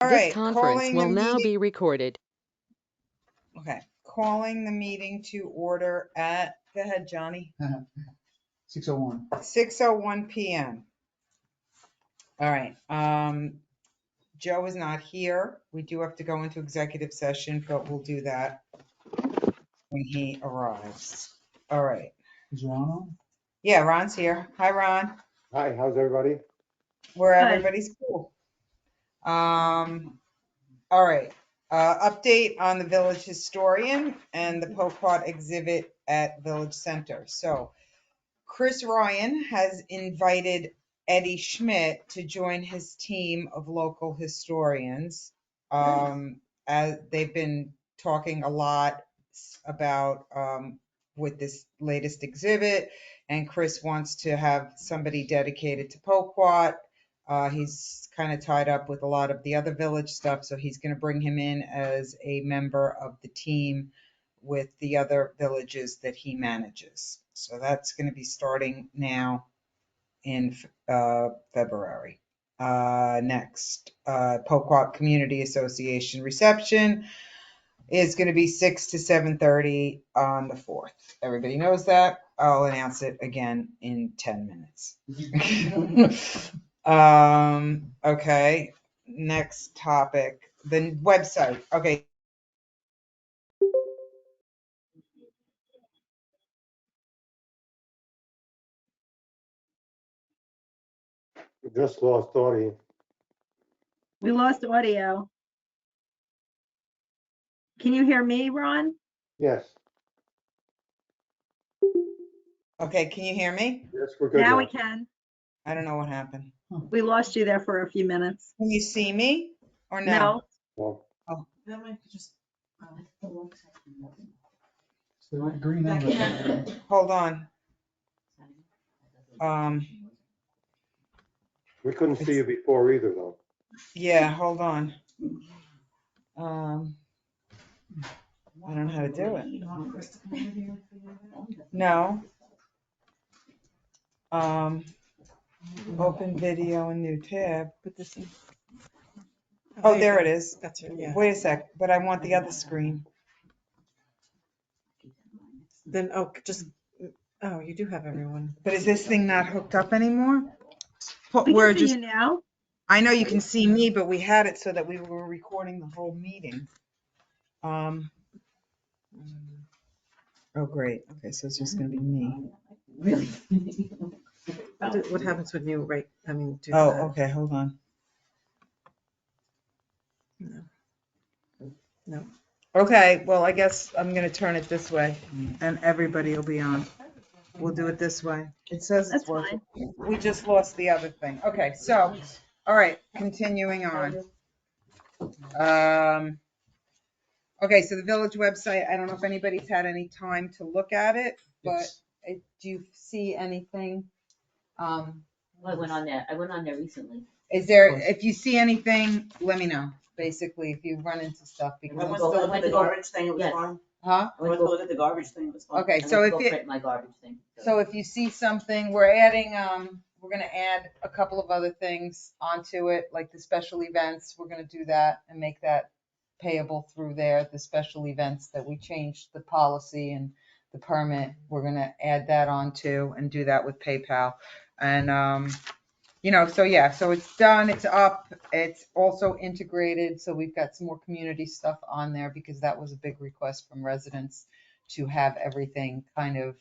All This right, conference calling the will now meeting. be recorded. Okay, calling the meeting to order at, go ahead, Johnny, 6:01. 6:01 p.m. All right, Joe is not here. We do have to go into executive session, but we'll do that when he arrives. All right. Is Ron on? Yeah, Ron's here. Hi, Ron. Hi, how's everybody? Where Good. everybody's cool. All right. Update on the village historian and the Poquat exhibit at Village Center. So Chris Ryan has invited Eddie Schmidt to join his team of local historians. As they've been talking a lot about with this latest exhibit, and Chris wants to have somebody dedicated to Poquat. He's kind of tied up with a lot of the other village stuff, so he's going to bring him in as a member of the team with the other villages that he manages. So that's going to be starting now in February. Next, Poquat Community Association reception is going to be 6 to 7:30 on the 4th. Everybody knows that. I'll announce it again in 10 minutes. Okay, next topic, the website. Okay. We just lost audience. We lost audio. Can you hear me, Ron? Yes, Okay, can you hear me? yes, we're good Now now. we can. I don't know what happened. We lost you there for a few minutes. Can you see me or no? No. Well, It's the right green number. Hold on. we couldn't see you before either, though. Yeah, hold on. I don't know how to do it. No. Open video and new tab. Put this in. Oh, there it is. That's it, yeah. Wait a sec, but I want the other screen. Then, you do have everyone. But is this thing not hooked up anymore? We We're can see just, you now. I know you can see me, but we had it so that we were recording the whole meeting. Oh, great. Okay, so it's just gonna be me. Really? What happens when you do Oh, that? okay, hold on. No. Okay, well, I guess I'm gonna turn it this way and everybody will be on. We'll do it this way. It says it's That's working. fine. We just lost the other thing. Okay, so, all right, continuing on. Okay, so the village website, I don't know if anybody's had any time to look at it, but do you see anything? Well, I went on there recently. Is there, if you see anything, let me know, basically, if you run into stuff. I Because went I'm to look still, at the garbage thing, it was Yes. fun. huh? I went to look at the garbage thing, it was fun. Okay, I so went to if go you, print my garbage thing. so if you see something, we're adding, we're gonna add a couple of other things onto it, like the special events, we're gonna do that and make that payable through there, the special events that we changed the policy and the permit, we're gonna add that on too and do that with PayPal. And, so yeah, so it's done, it's up, it's also integrated, so we've got some more community stuff on there because that was a big request from residents to have everything kind of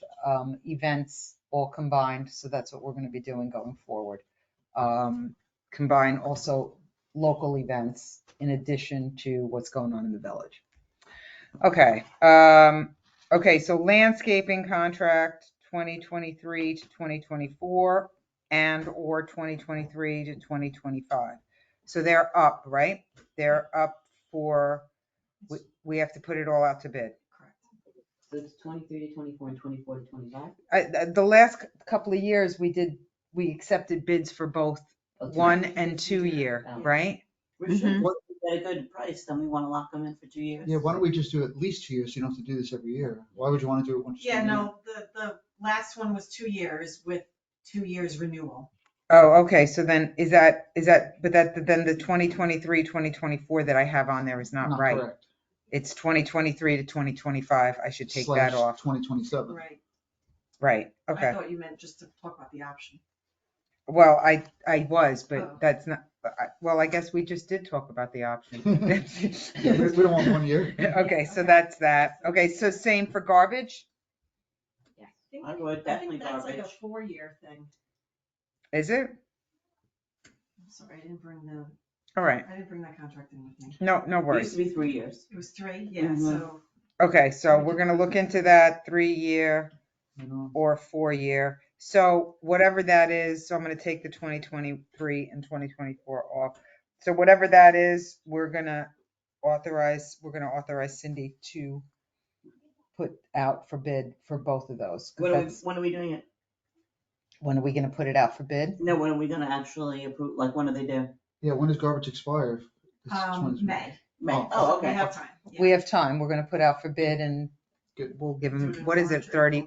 events all combined. So that's what we're going to be doing going forward. Combine also local events in addition to what's going on in the village. Okay. Okay. So landscaping contract 2023 to 2024 and or 2023 to 2025. So they're up, right? They're up for, we have to put it all out to bid. So it's 23 to 24 and 24 to 25? The last couple of years, we accepted bids for both Oh, 1 and 2 year, Oh. right? We should, Mhm. look at a good price, then we want to lock them in for 2 years. Yeah, why don't we just do at least 2 years? So you don't have to do this every year. Why would you want to do it once? Yeah, no, the last one was 2 years with 2 years renewal. Oh, okay, so then but then the 2023, 2024 that I have on there is not Not right. correct. It's 2023 to 2025. I should take that off. 2027. Right. Right, I okay. thought you meant just to talk about the option. Well, I was, but Oh. that's not, well, I guess we just did talk about the option. Yeah, we don't want 1 year. Okay, so that's that. Okay, so same for garbage, I would I definitely think that's like a garbage. 4-year thing. is it? I'm sorry, I didn't bring All right, that contract in with me. no It used worries. to be 3 years. It was 3, yeah, Mhm. so. Okay, so we're gonna look into that 3-year You know? or 4-year. So whatever that is, so I'm gonna take the 2023 and 2024 off. So whatever that is, we're gonna authorize Cindy to put out for bid for both of those. 'Cause that's- When are we doing it? When are we gonna put it out for bid? No, when are we gonna actually approve, like, when do they do? Yeah, when does garbage expire? It's 20 May. May, Oh, oh, We okay. have time. yeah. We have time. We're gonna put out for bid and Good. we'll give Do them, it in what is it, March,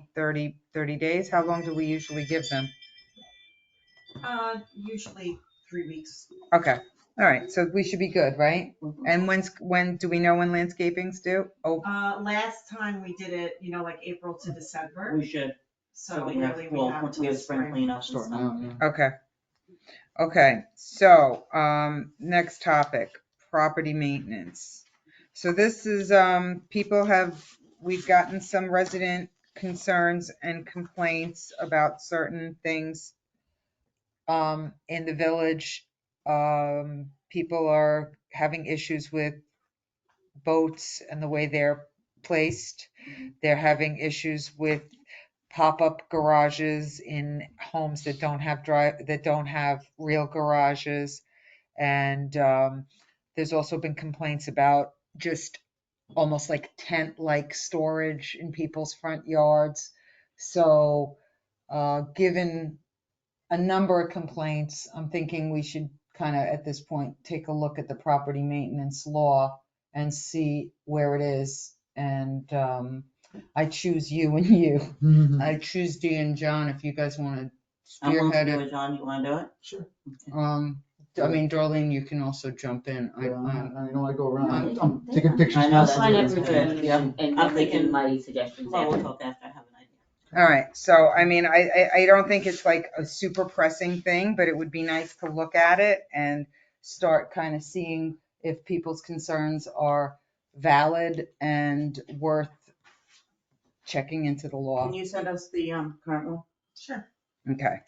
30 days? How long do we usually give them? Usually 3 weeks. Okay, all right, so we should be good, right? Mhm. And when, do we know when landscaping's due? Oh, Last time we did it, like April to December, We should, so so we have, really we well, have once till we have the spring cleanup and Start stuff. now, yeah. okay. Okay, so, next topic, property maintenance. So this is, we've gotten some resident concerns and complaints about certain things in the village. People are having issues with boats and the way they're placed. They're having issues with pop-up garages in homes that don't have real garages. And there's also been complaints about just almost like tent-like storage in people's front yards. So given a number of complaints, I'm thinking we should kind of at this point take a look at the property maintenance law and see where it is. And I choose you and you. I choose Dee and John if you guys want to I'm willing to spearhead do it. it, John, you wanna do it? Sure. I mean, Darlene, you can also jump in. Yeah, I know I go around, I'm- I'm taking pictures. I know, that's constantly. fine, that's good. Yeah, And I'm you're making thinking- mighty suggestions Well, we'll after. talk after I have an idea. All right, so I mean, I don't think it's like a super pressing thing, but it would be nice to look at it and start kind of seeing if people's concerns are valid and worth checking into the law. Can you send us the, current one? Sure. Okay,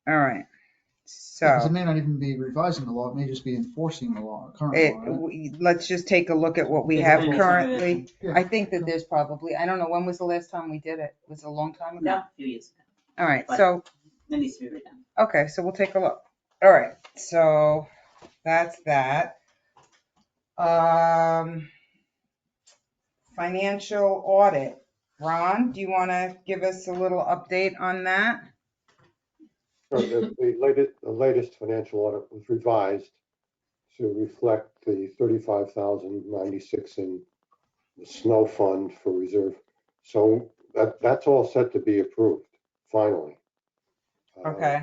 all right. Because it So may not even be revising the law, it may just be enforcing the law, current law, right? let's just take a look at what we There's have gonna be some currently. revision. Yeah. I think that there's probably, I don't know, when was the last time we did it? Was it a long time ago? No, a few years ago. All right, But- so It needs to be redone. okay, so we'll take a look. All right, so that's that. Financial audit. Ron, do you want to give us a little update on that? So the latest financial audit was revised to reflect the 35,096 in the snow fund for reserve. So that's all set to be approved, finally. Okay,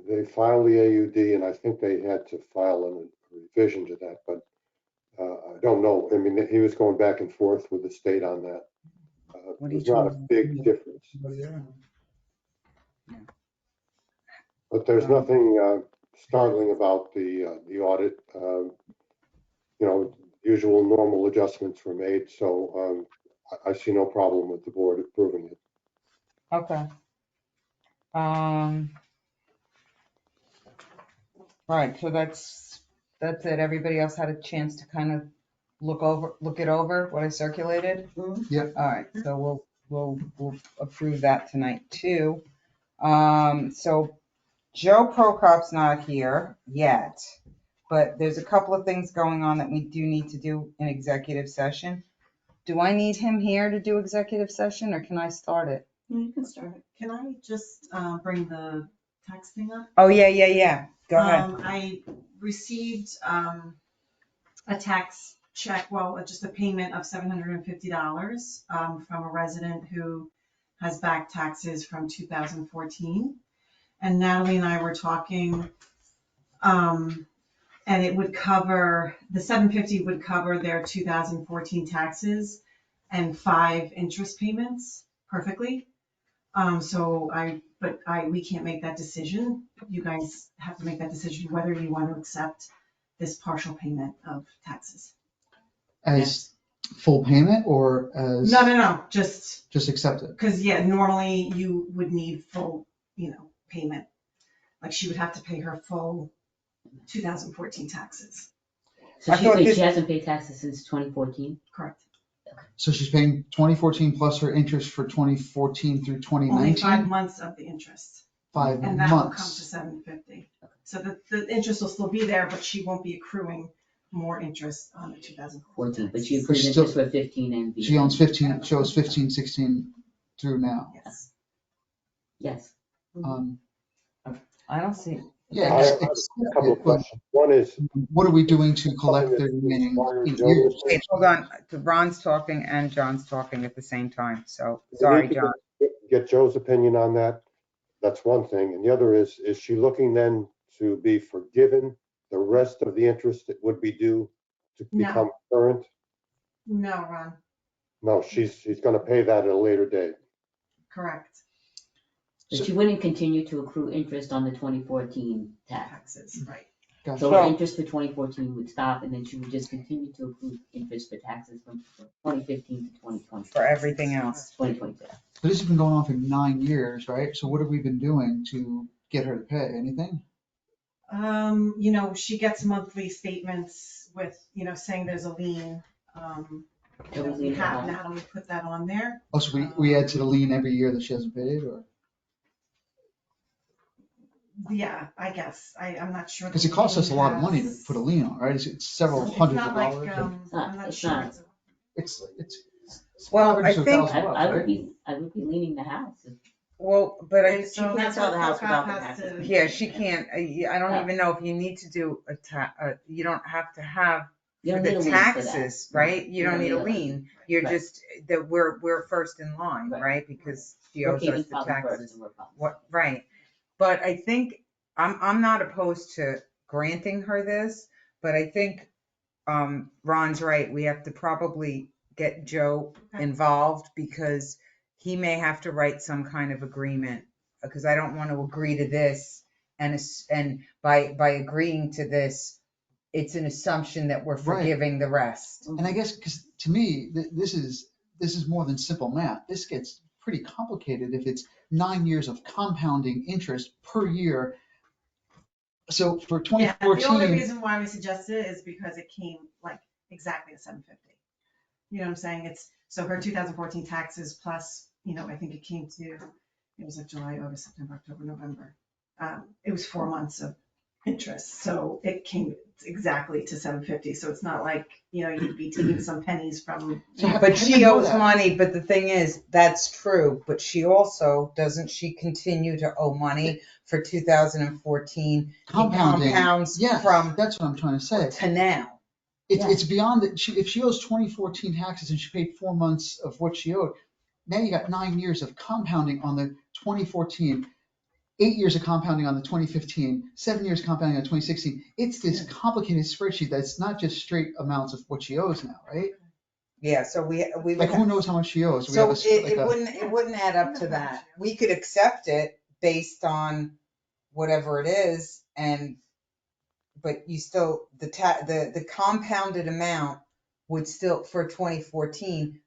They filed the AUD, and I think they had to file a revision to that, but I don't know. I mean, he was going back and forth with the state on that. What are you It's not a choosing? big difference, But yeah. but there's nothing startling about the audit. Usual normal adjustments were made, so I see no problem with the board approving it. okay. Right, so that's it. Everybody else had a chance to kind of look it over, what I circulated? Yeah. All right, so we'll approve that tonight too. So Joe Prokop's not here yet, but there's a couple of things going on that we do need to do in executive session. Do I need him here to do executive session or can I start it? You can start it. Can I just bring the tax thing up? Oh, yeah. Go ahead. I received a tax check, well, just a payment of $750 from a resident who has back taxes from 2014. and Natalie and I were talking, and it would cover, the 750 would cover their 2014 taxes and 5 interest payments perfectly. We can't make that decision. You guys have to make that decision whether you want to accept this partial payment of taxes. As full payment or as? No, just, Accept it. because, yeah, normally you would need full, payment. Like she would have to pay her full 2014 taxes. So I thought she this- hasn't paid taxes since 2014? Correct. So she's paying 2014 plus her interest for 2014 through Only 5 2019? months of the interest. 5 And that will come to months. 750. So the interest will still be there, but she won't be accruing more interest on the 2014. 14, but she But accrues still- interest for 15 and beyond. She owns 15, she owes 15, 16 through now. Yes. Yes. I don't see. Yeah, I have accept a couple of it, but questions. One is, what are we doing to collect the Something that's remaining required 8 Joe years? to- Wait, hold on. Ron's talking and John's talking at the same time, so, we sorry, need to John. get Joe's opinion on that. That's one thing. And the other is she looking then to be forgiven the rest of the interest that would be due to No. become current? No, Ron, No, she's gonna pay that at a later date. correct. But she wouldn't continue to accrue interest on the 2014 tax. Taxes, right. Gotcha. So her interest for 2014 would stop, and then she would just continue to accrue interest for taxes from 2015 to 2020. For everything else. 2022. So this has been going on for 9 years, right? So what have we been doing to get her to pay? Anything? She gets monthly statements with, saying there's a lien. Every We lien have amount. Natalie put that on there. Oh, so we add to the lien every year that she hasn't paid, or? Yeah, I guess. I'm not sure. Because it costs us a lot of money to put a lien on, right? It's several hundreds of dollars. I'm not It's sure. not. It's Well, I hundreds of think- thousands of bucks, I would right? be leaning the house. Well, but I, So can't that's sell what the house FOCAP without the has taxes. to- yeah, she can't, I don't even know if you need to do you don't have to have You for don't need a the lien for that. taxes, right? You don't need a lien. You're Right. just, that we're first in line, Right. right? Because she We're owes paying us the probably first taxes. and we're probably- What, right. But I think, I'm not opposed to granting her this, but I think, Ron's right. We have to probably get Joe Okay. involved because he may have to write some kind of agreement, because I don't want to agree to this. And by agreeing to this, it's an assumption that we're Right. forgiving the rest. And I guess, because to me, this is more than simple math. This gets pretty complicated if it's 9 years of compounding interest per year. So for Yeah, the only 2014, reason why we suggested it is because it came like exactly to 750. You know what I'm saying? So her 2014 taxes plus, I think it came to, it was like July, August, September, October, November. It was 4 months of interest. So it came exactly to 750. So it's not like, you'd be taking some pennies from. So how- But how do you she know owes that? money, but the thing is, that's true, but she also, doesn't she continue to owe money for 2014? It compounding, compounds yeah, from that's what I'm trying to say. to now. It's beyond that. If she owes 2014 taxes and she paid 4 months of what she owed, now you got 9 years of compounding on the 2014, 8 years of compounding on the 2015, 7 years compounding on 2016. It's this complicated spreadsheet that's not just straight amounts of what she owes now, right? Yeah, so we would Like who knows how much she owes? We So have it wouldn't add up to that. We could accept it based on whatever it is, but you still, the compounded amount would still, for 2014,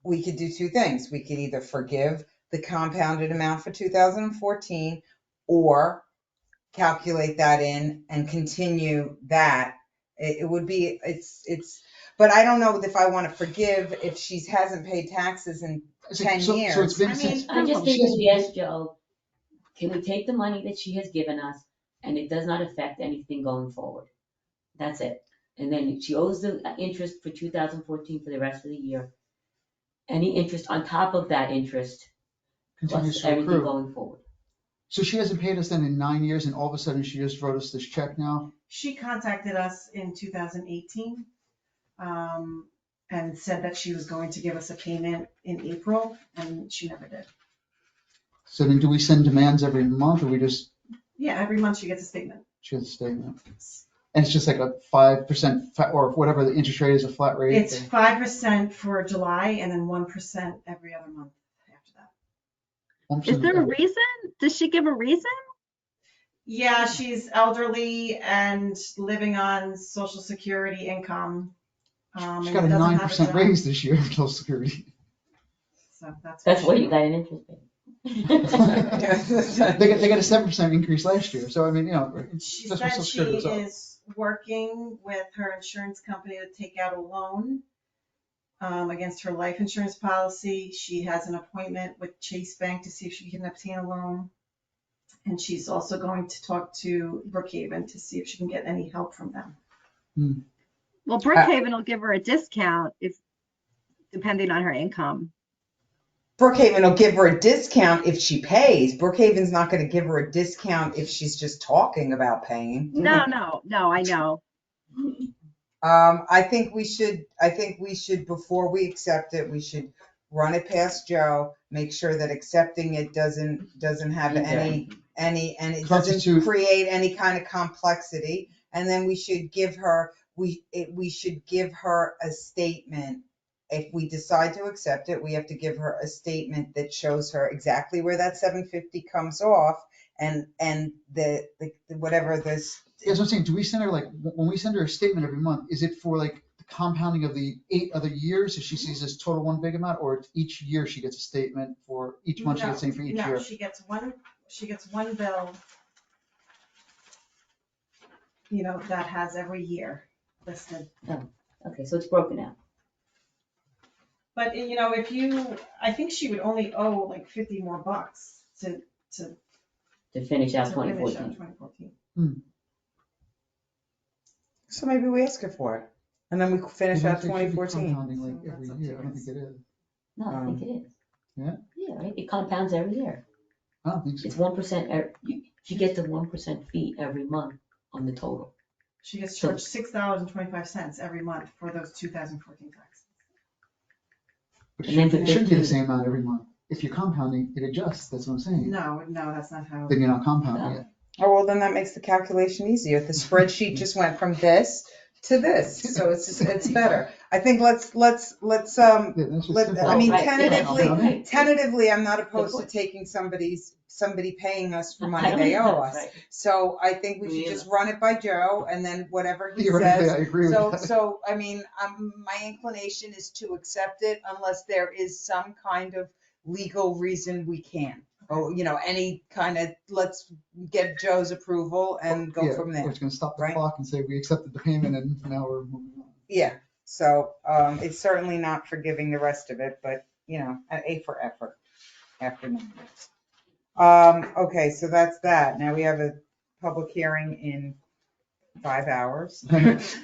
we could do two things. We could either forgive the compounded amount for 2014 or calculate that in and continue that. It would be, but I don't know if I want to forgive if she hasn't paid taxes in 10 So years. it's been I mean, since. I just she think hasn't we asked Joe, can we take the money that she has given us and it does not affect anything going forward? That's it. And then she owes the interest for 2014 for the rest of the year. Any interest on top of that interest, continues plus to everything accrue. going forward. So she hasn't paid us then in 9 years, and all of a sudden she just wrote us this check now. She contacted us in 2018 and said that she was going to give us a payment in April, and she never did. So then do we send demands every month, or we just Yeah, every month she gets a statement. She has a statement. And it's just like a 5% or whatever the interest rate is, a flat rate. It's 5% for July and then 1% every other month after that. 1% Is there a every- reason? Does she give a reason? Yeah, she's elderly and living on Social Security income. She and got a doesn't have 9% job. raise this year of Social Security. So that's That's what what she you got an interest payment. They got a 7% increase last year. So I mean, She that's what said Social she Security was up. is working with her insurance company to take out a loan against her life insurance policy. She has an appointment with Chase Bank to see if she can obtain a loan. And she's also going to talk to Brookhaven to see if she can get any help from them. Well, Brookhaven will give her a discount depending on her income. Brookhaven will give her a discount if she pays. Brookhaven's not gonna give her a discount if she's just talking about paying. No, I know. I think we should, before we accept it, we should run it past Joe, make sure that accepting it doesn't have and it doesn't Constitute- create any kind of complexity. And then we should give her, we should give her a statement. If we decide to accept it, we have to give her a statement that shows her exactly where that 750 comes off and the whatever this. Yeah, so I'm saying, do we send her when we send her a statement every month, is it for the compounding of the 8 other years? If she sees this total one big amount, or each year she gets a statement for each month she gets something for each year? No, she gets one bill, that has every year listed. Okay, so it's broken out. But, I think she would only owe like 50 more bucks to To finish out to finish 2014. out 2014. So maybe we ask her for it, and then we finish out It should be 2014. compounding So every that's up to year. I don't us. think it is. No, I think it is. Yeah? Yeah, right, it compounds every year. I don't think so. It's 1%, she gets a 1% fee every month on the total. She gets So- charged $6.25 every month for those 2014 taxes. But And then it shouldn't be the 15. same amount every month. If you're compounding, it adjusts. That's what I'm saying. No, that's not how. Then you're not compounding No. it. Oh, well, then that makes the calculation easier. The spreadsheet just went from this to this, so it's better. I think let's Yeah, that's just simple. I mean, Right, yeah, tentatively, I'm not opposed to course. taking somebody paying us for I money don't they either, owe us. right. So I think we Me should either. just run it by Joe, and then whatever he Theoretically, says. I agree with that. So, I mean, my inclination is to accept it unless there is some kind of legal reason we can't. Oh, any kind of, let's get Joe's approval and go Yeah, from there. We're just gonna stop the right? clock and say we accepted the payment and now we're moving on. Yeah, so, it's certainly not forgiving the rest of it, but, an A for effort after 9 years. Okay, so that's that. Now we have a public hearing in 5 hours.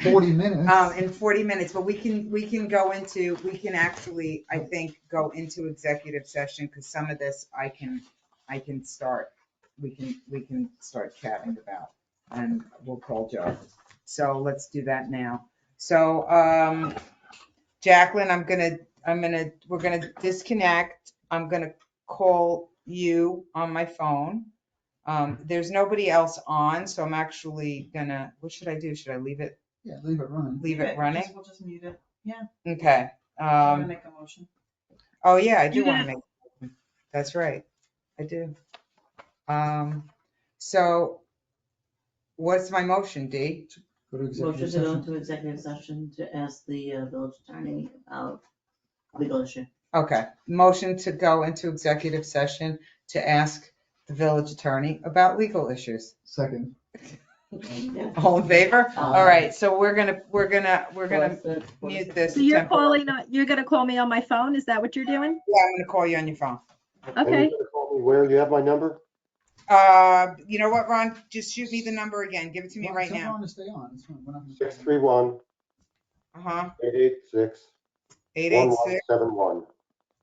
40 minutes. In 40 minutes, but we can actually, I think, go into executive session, because some of this we can start chatting about, and we'll call Joe. So let's do that now. So, Jacqueline, we're gonna disconnect. I'm gonna call you on my phone. There's nobody else on, so I'm actually what should I do? Should I leave it Yeah, leave it running. running? We'll just mute it. Okay. I'm gonna make a motion. Oh, yeah, I do You want to make, that's right. I do. So what's my motion, Dee? Go to Motion executive to go session. into executive session to ask the village attorney about legal issue. Okay, motion to go into executive session to ask the village attorney about legal issues. Second. All in favor? Aye. All right, so we're gonna What's mute the- this. So you're temporarily. you're gonna call me on my phone? Is that what you're doing? Yeah, I'm gonna call you on your phone. And Okay. you're gonna call me where? You have my number? You know what, Ron? Just shoot me the number again. Give it to me right Tell now. Ron to stay on. It's fine. We're not gonna- 631 Uh-huh. 886 886 1171.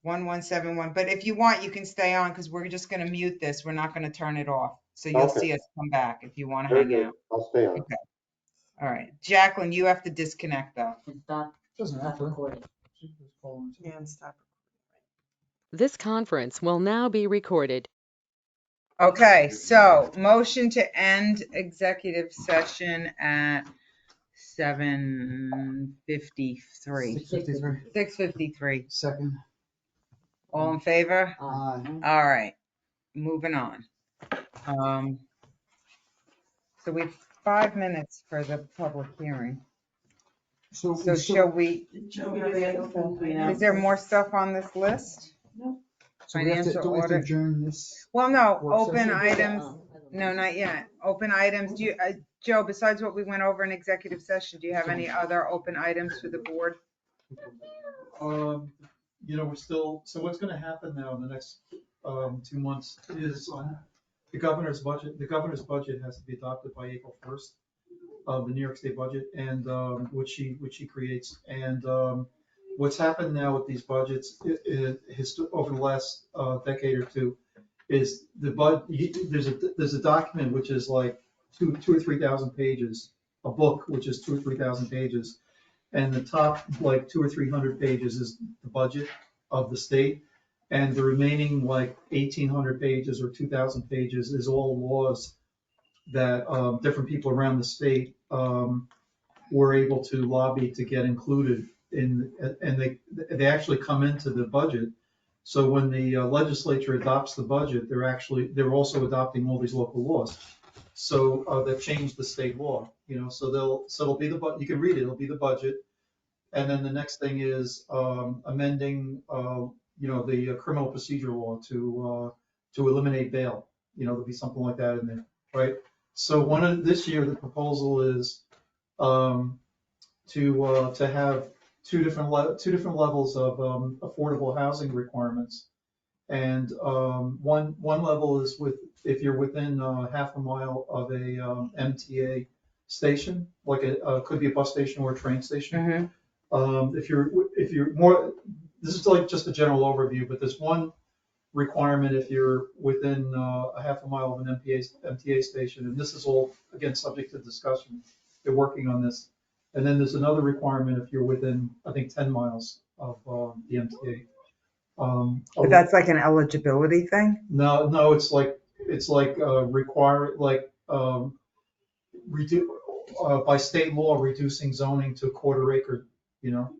1171. But if you want, you can stay on, because we're just gonna mute this. We're not gonna turn it off. So you'll Okay. see us come back if you want to Very hang good. out. I'll stay on. All right. Jacqueline, you have to disconnect though. And stop Doesn't matter. recording. Just call him. And stop. This conference will now be recorded. Okay, so motion to end executive session at 7:53. 6:53. 6:53. Second. All in favor? Aye. All right, moving on. So we have 5 minutes for the public hearing. So So shall we, Did Joe have any open is there more stuff on this list? So we have to, Financial don't we have to audit? adjourn this? Well, no, Work open session? items, no, not yet. Open items, do you, Joe, besides what we went over in executive session, do you have any other open items for the board? We're still, so what's gonna happen now in the next, 2 months is, the governor's budget has to be adopted by April 1st, the New York State budget, and, which she creates. And, what's happened now with these budgets, over the last, decade or two, is there's a document which is like 2,000 or 3,000 pages, a book which is 2,000 or 3,000 pages. And the top, like 200 or 300 pages is the budget of the state. And the remaining like 1,800 pages or 2,000 pages is all laws that different people around the state were able to lobby to get included in, and they actually come into the budget. So when the legislature adopts the budget, they're also adopting all these local laws. So that changed the state law, so it'll be you can read it, it'll be the budget. And then the next thing is amending, the criminal procedure law to eliminate bail. There'll be something like that in there, right? So this year, the proposal is to have two different levels of affordable housing requirements. And one level is if you're within half a mile of a MTA station, like could be a bus station or a train station. If you're more, this is like just a general overview, but there's one requirement if you're within a half a mile of an MTA station, and this is all, again, subject to discussion. They're working on this. And then there's another requirement if you're within, I think, 10 miles of the MTA. But that's like an eligibility thing? No, it's like require, like, by state law, reducing zoning to a quarter acre,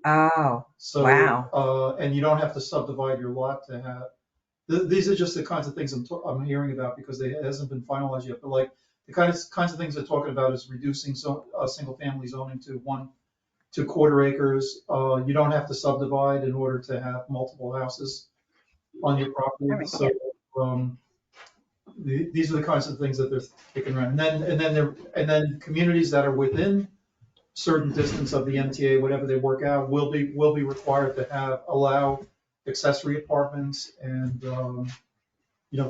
Oh, So, wow. And you don't have to subdivide your lot to have, these are just the kinds of things I'm hearing about because it hasn't been finalized yet. But like the kinds of things they're talking about is reducing single family zoning to quarter acres. You don't have to subdivide in order to have multiple houses on your property. So these are the kinds of things that they're kicking around. And then communities that are within certain distance of the MTA, whatever they work out, will be required to allow accessory apartments and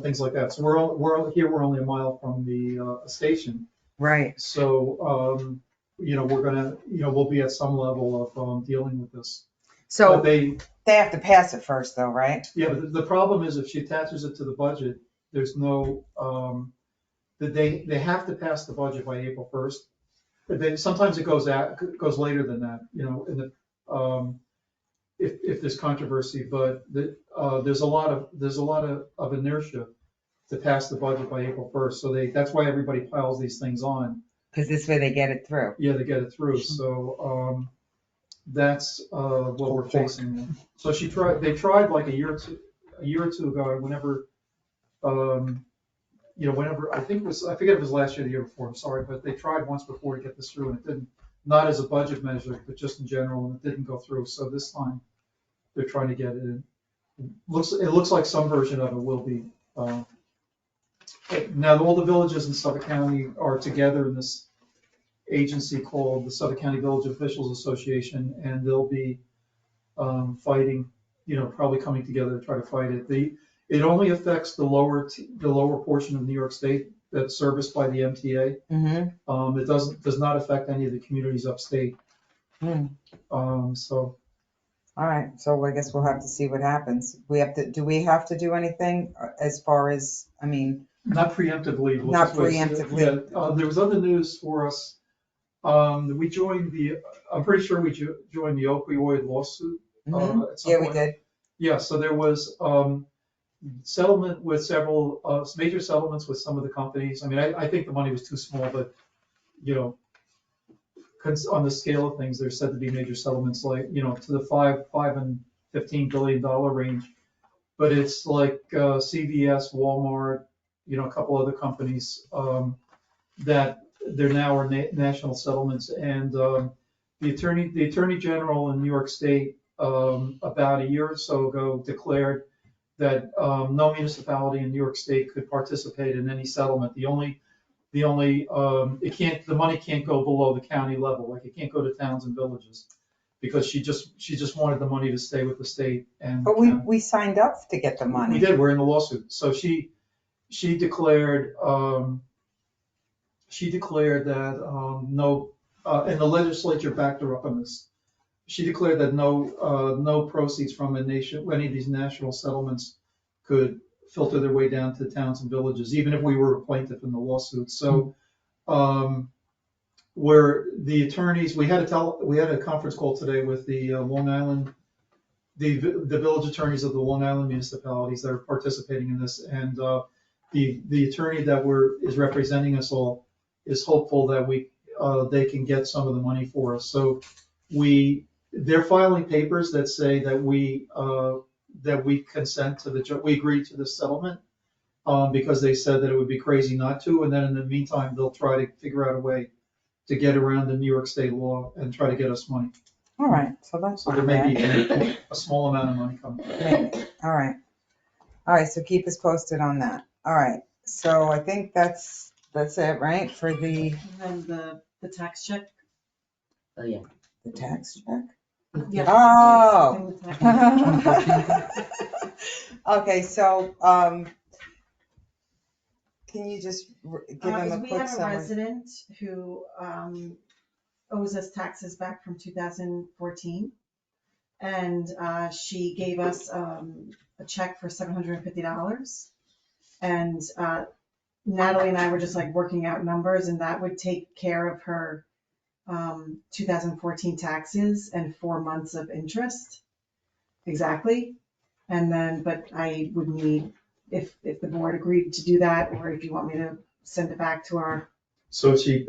things like that. So we're only a mile from the station. Right. So we're gonna we'll be at some level of dealing with this. So But they have to pass it first though, right? Yeah, but the problem is if she attaches it to the budget, there's no that they have to pass the budget by April 1st. Sometimes it goes later than that, if there's controversy, but there's a lot of inertia to pass the budget by April 1st. So that's why everybody piles these things on. Because this way they get it through. Yeah, they get it through. So that's what we're facing. So they tried like a year or two ago, whenever I think it was, I forget if it was last year or the year before, I'm sorry, but they tried once before to get this through and it didn't, not as a budget measure, but just in general, and it didn't go through. So this time they're trying to get it in. It looks like some version of it will be. Now, all the villages in Suffolk County are together in this agency called the Suffolk County Village Officials Association, and they'll be fighting, probably coming together to try to fight it. It only affects the lower portion of New York State that's serviced by the MTA. Mm-hmm. It does not affect any of the communities upstate. So. All right. So I guess we'll have to see what happens. Do we have to do anything as far as, Not preemptively. Not preemptively. Yeah, there was other news for us. We joined I'm pretty sure we joined the opioid lawsuit. At some Yeah, point. we did. Yeah, so there was, settlement with several, major settlements with some of the companies. I mean, I think the money was too small, but, you know, on the scale of things, there's said to be major settlements like, you know, to the $5 and $15 billion range. But it's like CVS, Walmart, you know, a couple other companies that there now are national settlements. And the attorney general in New York State about a year or so ago declared that no municipality in New York State could participate in any settlement. The only the money can't go below the county level, like it can't go to towns and villages, because she just wanted the money to stay with the state. And But we signed up to get the money. we did. We're in the lawsuit. So she declared that no, and the legislature backed her up on this. She declared that no proceeds from any of these national settlements could filter their way down to towns and villages, even if we were a plaintiff in the lawsuit. So, where the attorneys, we had a conference call today with the Long Island, the village attorneys of the Long Island municipalities that are participating in this, and the attorney that is representing us all is hopeful that they can get some of the money for us. So they're filing papers that say that we consent to we agree to the settlement, because they said that it would be crazy not to. And then in the meantime, they'll try to figure out a way to get around the New York State law and try to get us money. All right, so that's So there may be a small amount of money coming. All right. All right, so keep us posted on that. All right, so I think that's it, right, for the And then the tax check. Oh, yeah. tax check? Yeah. Oh. And the tax- Okay, so, can you just give them a We quick have a summary? resident who owes us taxes back from 2014. And she gave us a check for $750. And Natalie and I were just like working out numbers, and that would take care of her 2014 taxes and 4 months of interest. Exactly. And then, but I would need, if the board agreed to do that, or if you want me to send it back to our. So if she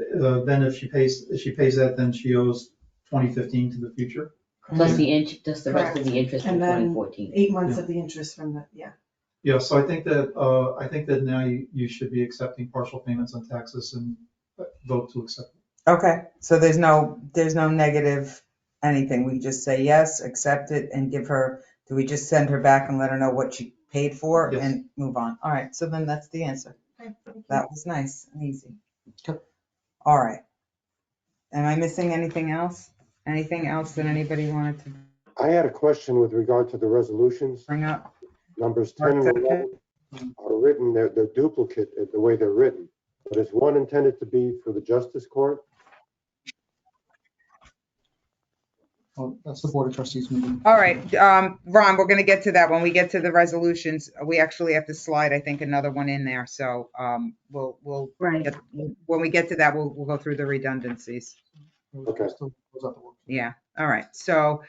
pays that, then she owes 2015 to the future. Plus the rest of the interest from And then 2014. 8 months Yeah. of the interest from the, yeah. Yeah, so I think that now you should be accepting partial payments on taxes and vote to accept. Okay, so there's no negative anything. We just say yes, accept it, and give her, do we just send her back and let her know what she paid for Yes. and move on? All right, so then that's the answer. Okay, thank you. That was nice and easy. All right. Am I missing anything else? Anything else that anybody wanted to I had a question with regard to the resolutions. bring up? Numbers 10 and 11 are written, they're duplicate in the way they're written. But is one intended to be for the Justice Court? Well, that's the Board of Trustees meeting. All right, Ron, we're gonna get to that when we get to the resolutions. We actually have to slide, I think, another one in there. So, we'll Right. get, when we get to that, we'll go through the redundancies. Okay. Still goes out the work. Yeah, all right, so,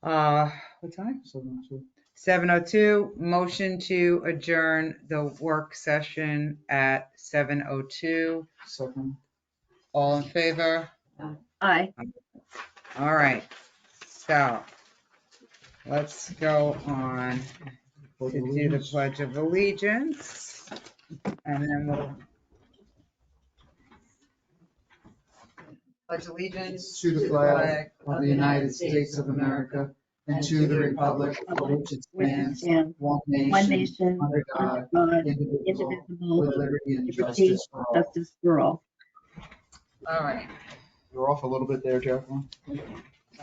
what time? 7:02. 7:02, motion to adjourn the work session at 7:02. Second. All in favor? Aye. All right, so let's go on to do the Pledge of Allegiance. And then we'll pledge allegiance To the flag of the United States of America and to the republic for which it stands, one nation, under God, indivisible, with liberty and justice for all. Justice for all. All right. You're off a little bit there, Jacqueline.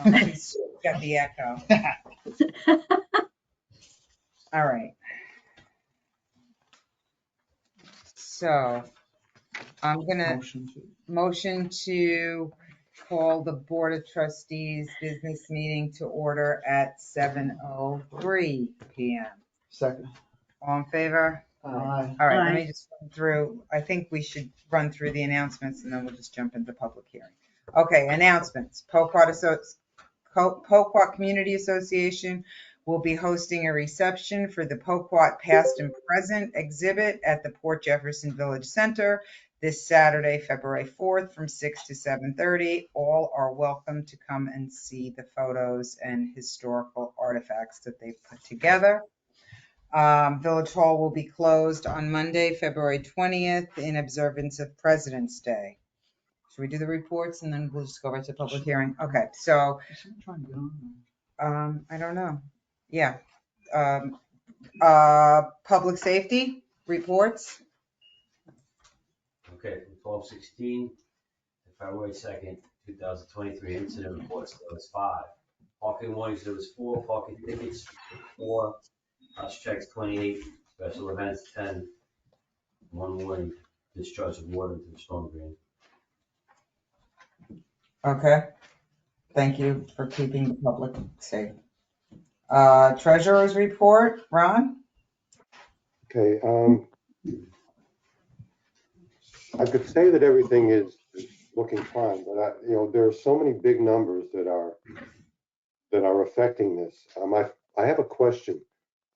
She's got the echo. All right. So I'm gonna motion to call the Board of Trustees business meeting to order at 7:03 PM. Second. All in favor? Aye. All right, let Aye. me just run through, I think we should run through the announcements and then we'll just jump into public hearing. Okay, announcements. Poquat Community Association will be hosting a reception for the Poquat Past and Present exhibit at the Port Jefferson Village Center this Saturday, February 4th from 6 to 7:30. All are welcome to come and see the photos and historical artifacts that they've put together. Village Hall will be closed on Monday, February 20th in observance of President's Day. Should we do the reports and then we'll just go right to public hearing? Okay, so, Is someone trying to get on I don't know. Yeah. Public safety reports. Okay, from 12/16 to February 2nd, 2023, incident reports, there was 5. Parking warnings, there was 4. Parking tickets, 4. House checks, 28. Special events, 10. 1 warning, discharge of water into the storm drain. Okay. Thank you for keeping the public safe. Treasurer's report, Ron? Okay, I could say that everything is looking fine, but there are so many big numbers that are affecting this. I have a question.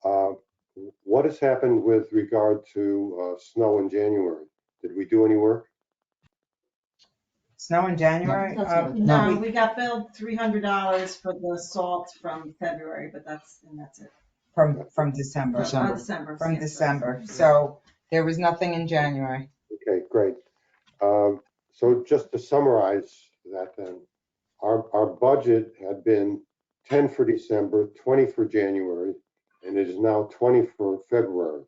What has happened with regard to snow in January? Did we do any work? Snow in January? No, we got billed $300 for the salt from February, but that's it. From December. December. From yes, December. So there was nothing in January. Okay, great. So just to summarize that then, our budget had been 10 for December, 20 for January, and it is now 20 for February.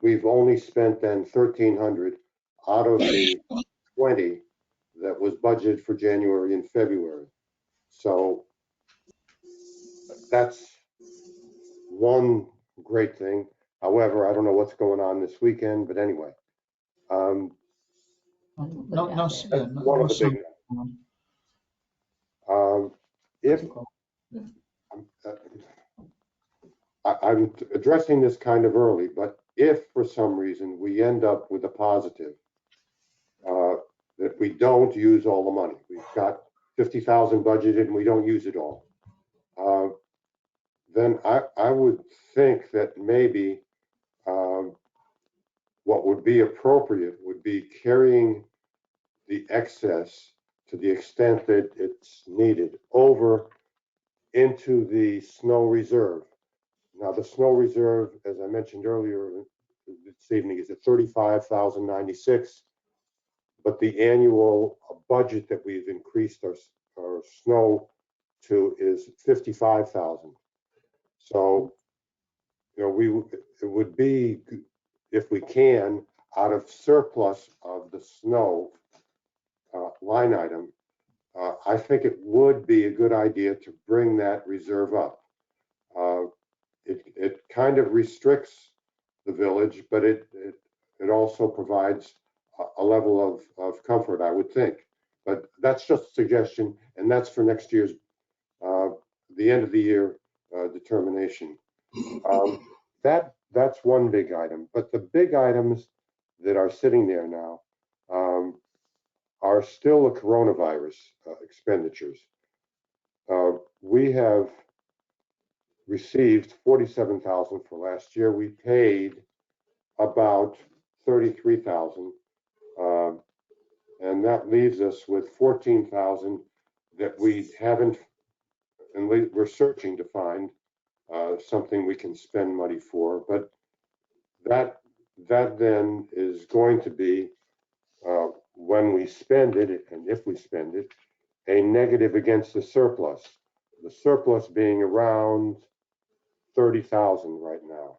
We've only spent then 1,300 out of the 20 that was budgeted for January and February. So that's one great thing. However, I don't know what's going on this weekend, but anyway. No, no, That's one of the snow. big. If I'm addressing this kind of early, but if for some reason we end up with a positive, that we don't use all the money, we've got 50,000 budgeted and we don't use it all, then I would think that maybe what would be appropriate would be carrying the excess to the extent that it's needed over into the snow reserve. Now, the snow reserve, as I mentioned earlier this evening, is at 35,096, but the annual budget that we've increased our snow to is 55,000. So, it would be, if we can, out of surplus of the snow line item, I think it would be a good idea to bring that reserve up. It kind of restricts the village, but it also provides a level of comfort, I would think. But that's just a suggestion, and that's for next year's, the end of the year determination. That's one big item, but the big items that are sitting there now are still the coronavirus expenditures. We have received 47,000 for last year. We paid about 33,000, and that leaves us with 14,000 that we haven't, and we're searching to find something we can spend money for. But that then is going to be, when we spend it, and if we spend it, a negative against the surplus. The surplus being around 30,000 right now.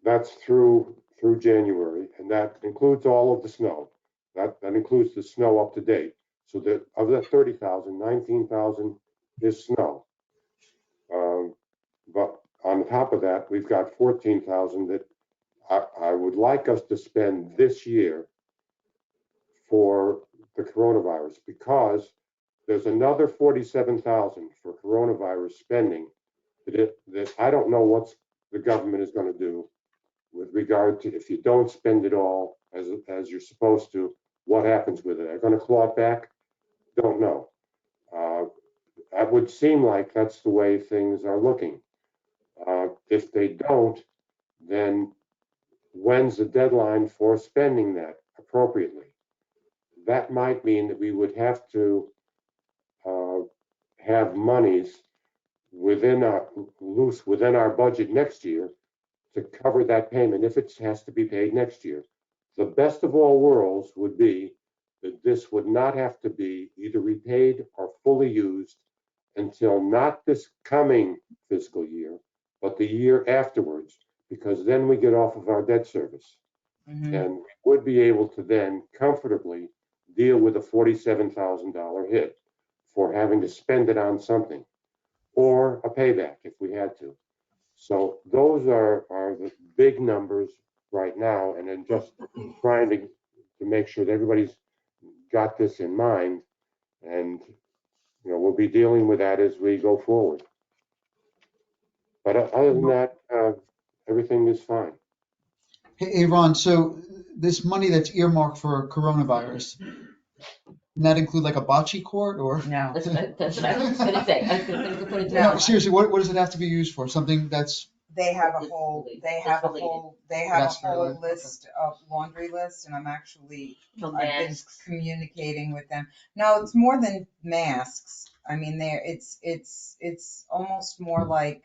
That's through January, and that includes all of the snow. That includes the snow up to date. So that of that 30,000, 19,000 is snow. But on top of that, we've got 14,000 that I would like us to spend this year for the coronavirus, because there's another 47,000 for coronavirus spending that I don't know what the government is going to do with regard to, if you don't spend it all as you're supposed to, what happens with it? Are they going to claw it back? Don't know. That would seem like that's the way things are looking. If they don't, then when's the deadline for spending that appropriately? That might mean that we would have to have monies within our budget next year to cover that payment if it has to be paid next year. The best of all worlds would be that this would not have to be either repaid or fully used until not this coming fiscal year, but the year afterwards, because then we get off of our debt service. Mhm. And we would be able to then comfortably deal with a $47,000 hit for having to spend it on something, or a payback if we had to. So those are the big numbers right now, and then just trying to make sure that everybody's got this in mind, and we'll be dealing with that as we go forward. But other than that, everything is fine. Hey, Ron, so this money that's earmarked for coronavirus, does that include like a bocce court or? No, That's what I was gonna say. I was gonna put it No. No, seriously, what does it have to be used for? Something that's, they have a It's whole, related. they It's have a related. whole, they have a That's whole related, okay. list of laundry lists, and I've been Masks. communicating with them. No, it's more than masks. I mean, it's almost more like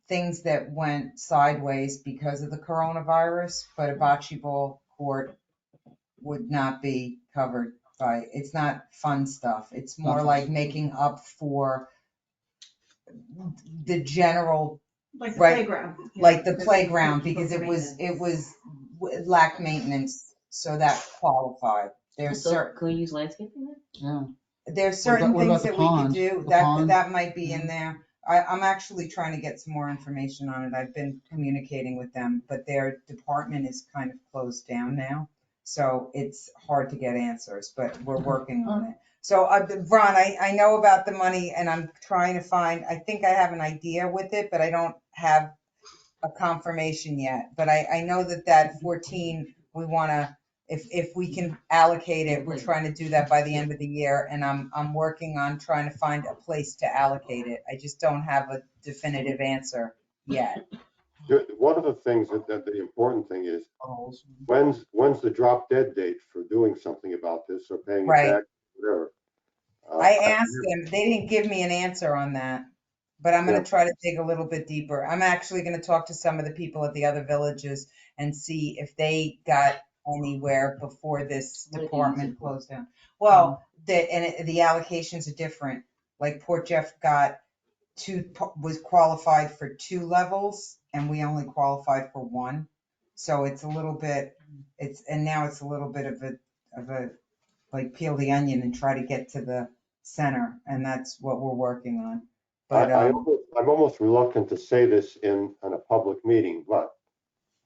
things that went sideways because of the coronavirus, but a bocce ball court would not be covered by, it's not fun stuff. It's more Not like making up for the general, Like the Right. playground. like the because playground, people because for it was lacked maintenance, so that qualified. There's So certain, can we use landscaping then? yeah. there's What about- certain what things about the that we could pond? do, The that, pond? that might be in Mhm. there. I'm actually trying to get some more information on it. I've been communicating with them, but their department is kind of closed down now. So it's hard to get answers, but we're Okay. working on it. So, Ron, I know about the money, and I'm trying to find, I think I have an idea with it, but I don't have a confirmation yet. But I know that 14, we wanna, if we can allocate it, we're trying to do that by the end of the year, and I'm working on trying to find a place to allocate it. I just don't have a definitive answer yet. One of the things that the important thing is, when's the drop dead date for doing something about this or paying it Right. back, whatever. I asked them, they didn't give me an answer on that, but I'm Yeah. gonna try to dig a little bit deeper. I'm actually gonna talk to some of the people at the other villages and see if they got anywhere before this What did they use department it for? closed down. Well, the allocations are different. Like Port Jeff was qualified for 2 levels, and we only qualified for 1. So it's a little bit, now it's a little bit of a, like, peel the onion and try to get to the center, and that's what we're working on. But, I'm almost reluctant to say this in a public meeting, but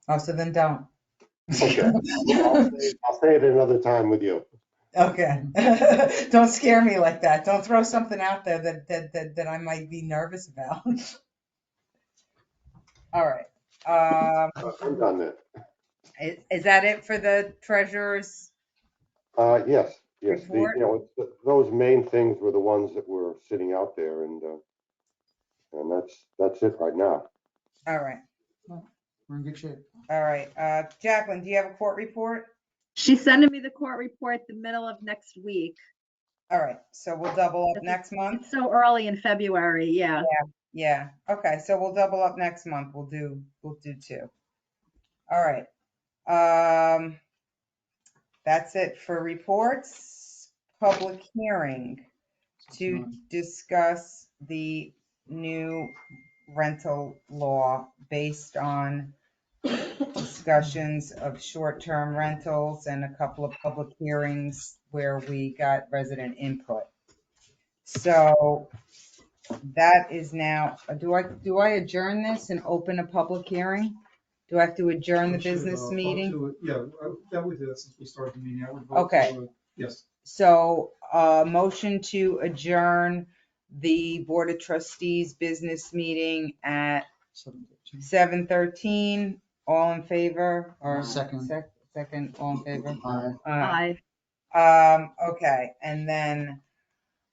oh, so then don't. okay, I'll say it another time with you. Okay. Don't scare me like that. Don't throw something out there that I might be nervous about. All right. I'm done then. Is that it for the treasurer's? Yes. Report? Those main things were the ones that were sitting out there, and that's it right now. All right. We're in good shape. All right. Jacqueline, do you have a court report? She's sending me the court report the middle of next week. All right. So we'll double up next month. It's so early in February, yeah. Yeah. Okay. So we'll double up next month. We'll do 2. All right. That's it for reports. Public hearing to discuss the new rental law based on discussions of short-term rentals and a couple of public hearings where we got resident input. So that is now, do I adjourn this and open a public hearing? Do I have to adjourn the We should, business talk meeting? to it. Yeah, that would do that since we started the meeting. I would vote Okay. to, yes. So, motion to adjourn the Board of Trustees business meeting at 7:13. All in favor? Or Second. Second, all in favor? Aye. Aye. Okay, and then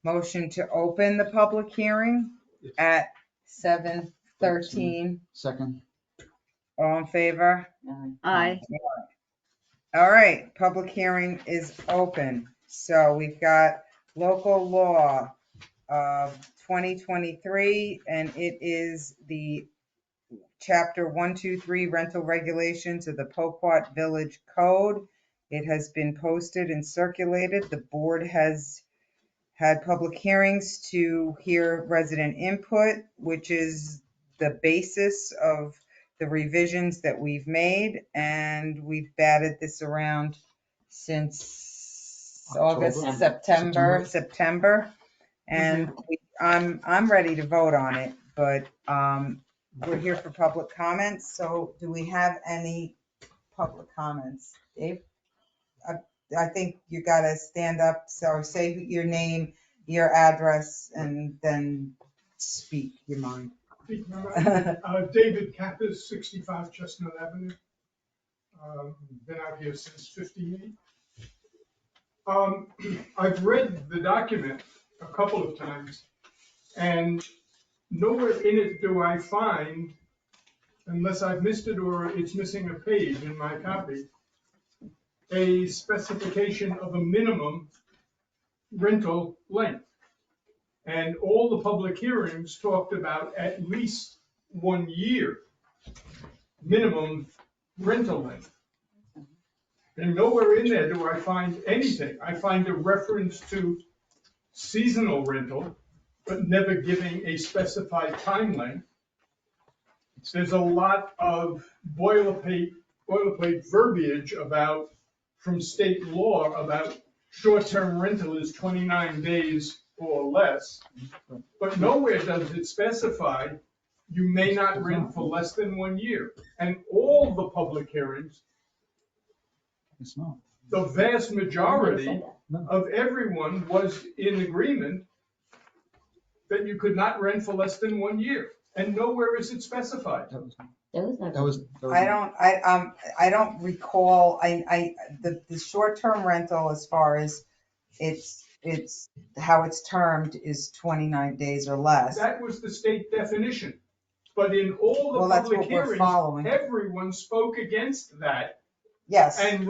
Motion to open the public hearing at 7:13. Second. All in favor? Aye. All right, public hearing is open. So we've got local law of 2023, and it is the chapter 123 rental regulations of the Poquat Village Code. It has been posted and circulated. The board has had public hearings to hear resident input, which is the basis of the revisions that we've made, and we've batted this around since August, October. September. And I'm ready to vote on it, but we're here for public comments. So do we have any public comments? Dave? I think you gotta stand up, so say your name, your address, and then speak your mind. David Kappas, 65 Chestnut Avenue. Been out here since '58. I've read the document a couple of times, and nowhere in it do I find, unless I've missed it or it's missing a page in my copy, a specification of a minimum rental length. And all the public hearings talked about at least 1 year minimum rental length. And nowhere in there do I find anything. I find a reference to seasonal rental, but never giving a specified time length. There's a lot of boilerplate verbiage from state law about short-term rental is 29 days or less, but nowhere does it specify you may not rent for less than 1 year. And all the public hearings, It's not. the vast majority of everyone was in agreement that you could not rent for less than 1 year, and nowhere is it specified. That was. I don't recall, the short-term rental as far as it's how it's termed is 29 days or less. That was the state definition. But in all the Well, that's public what we're hearings, following. everyone spoke against that Yes, and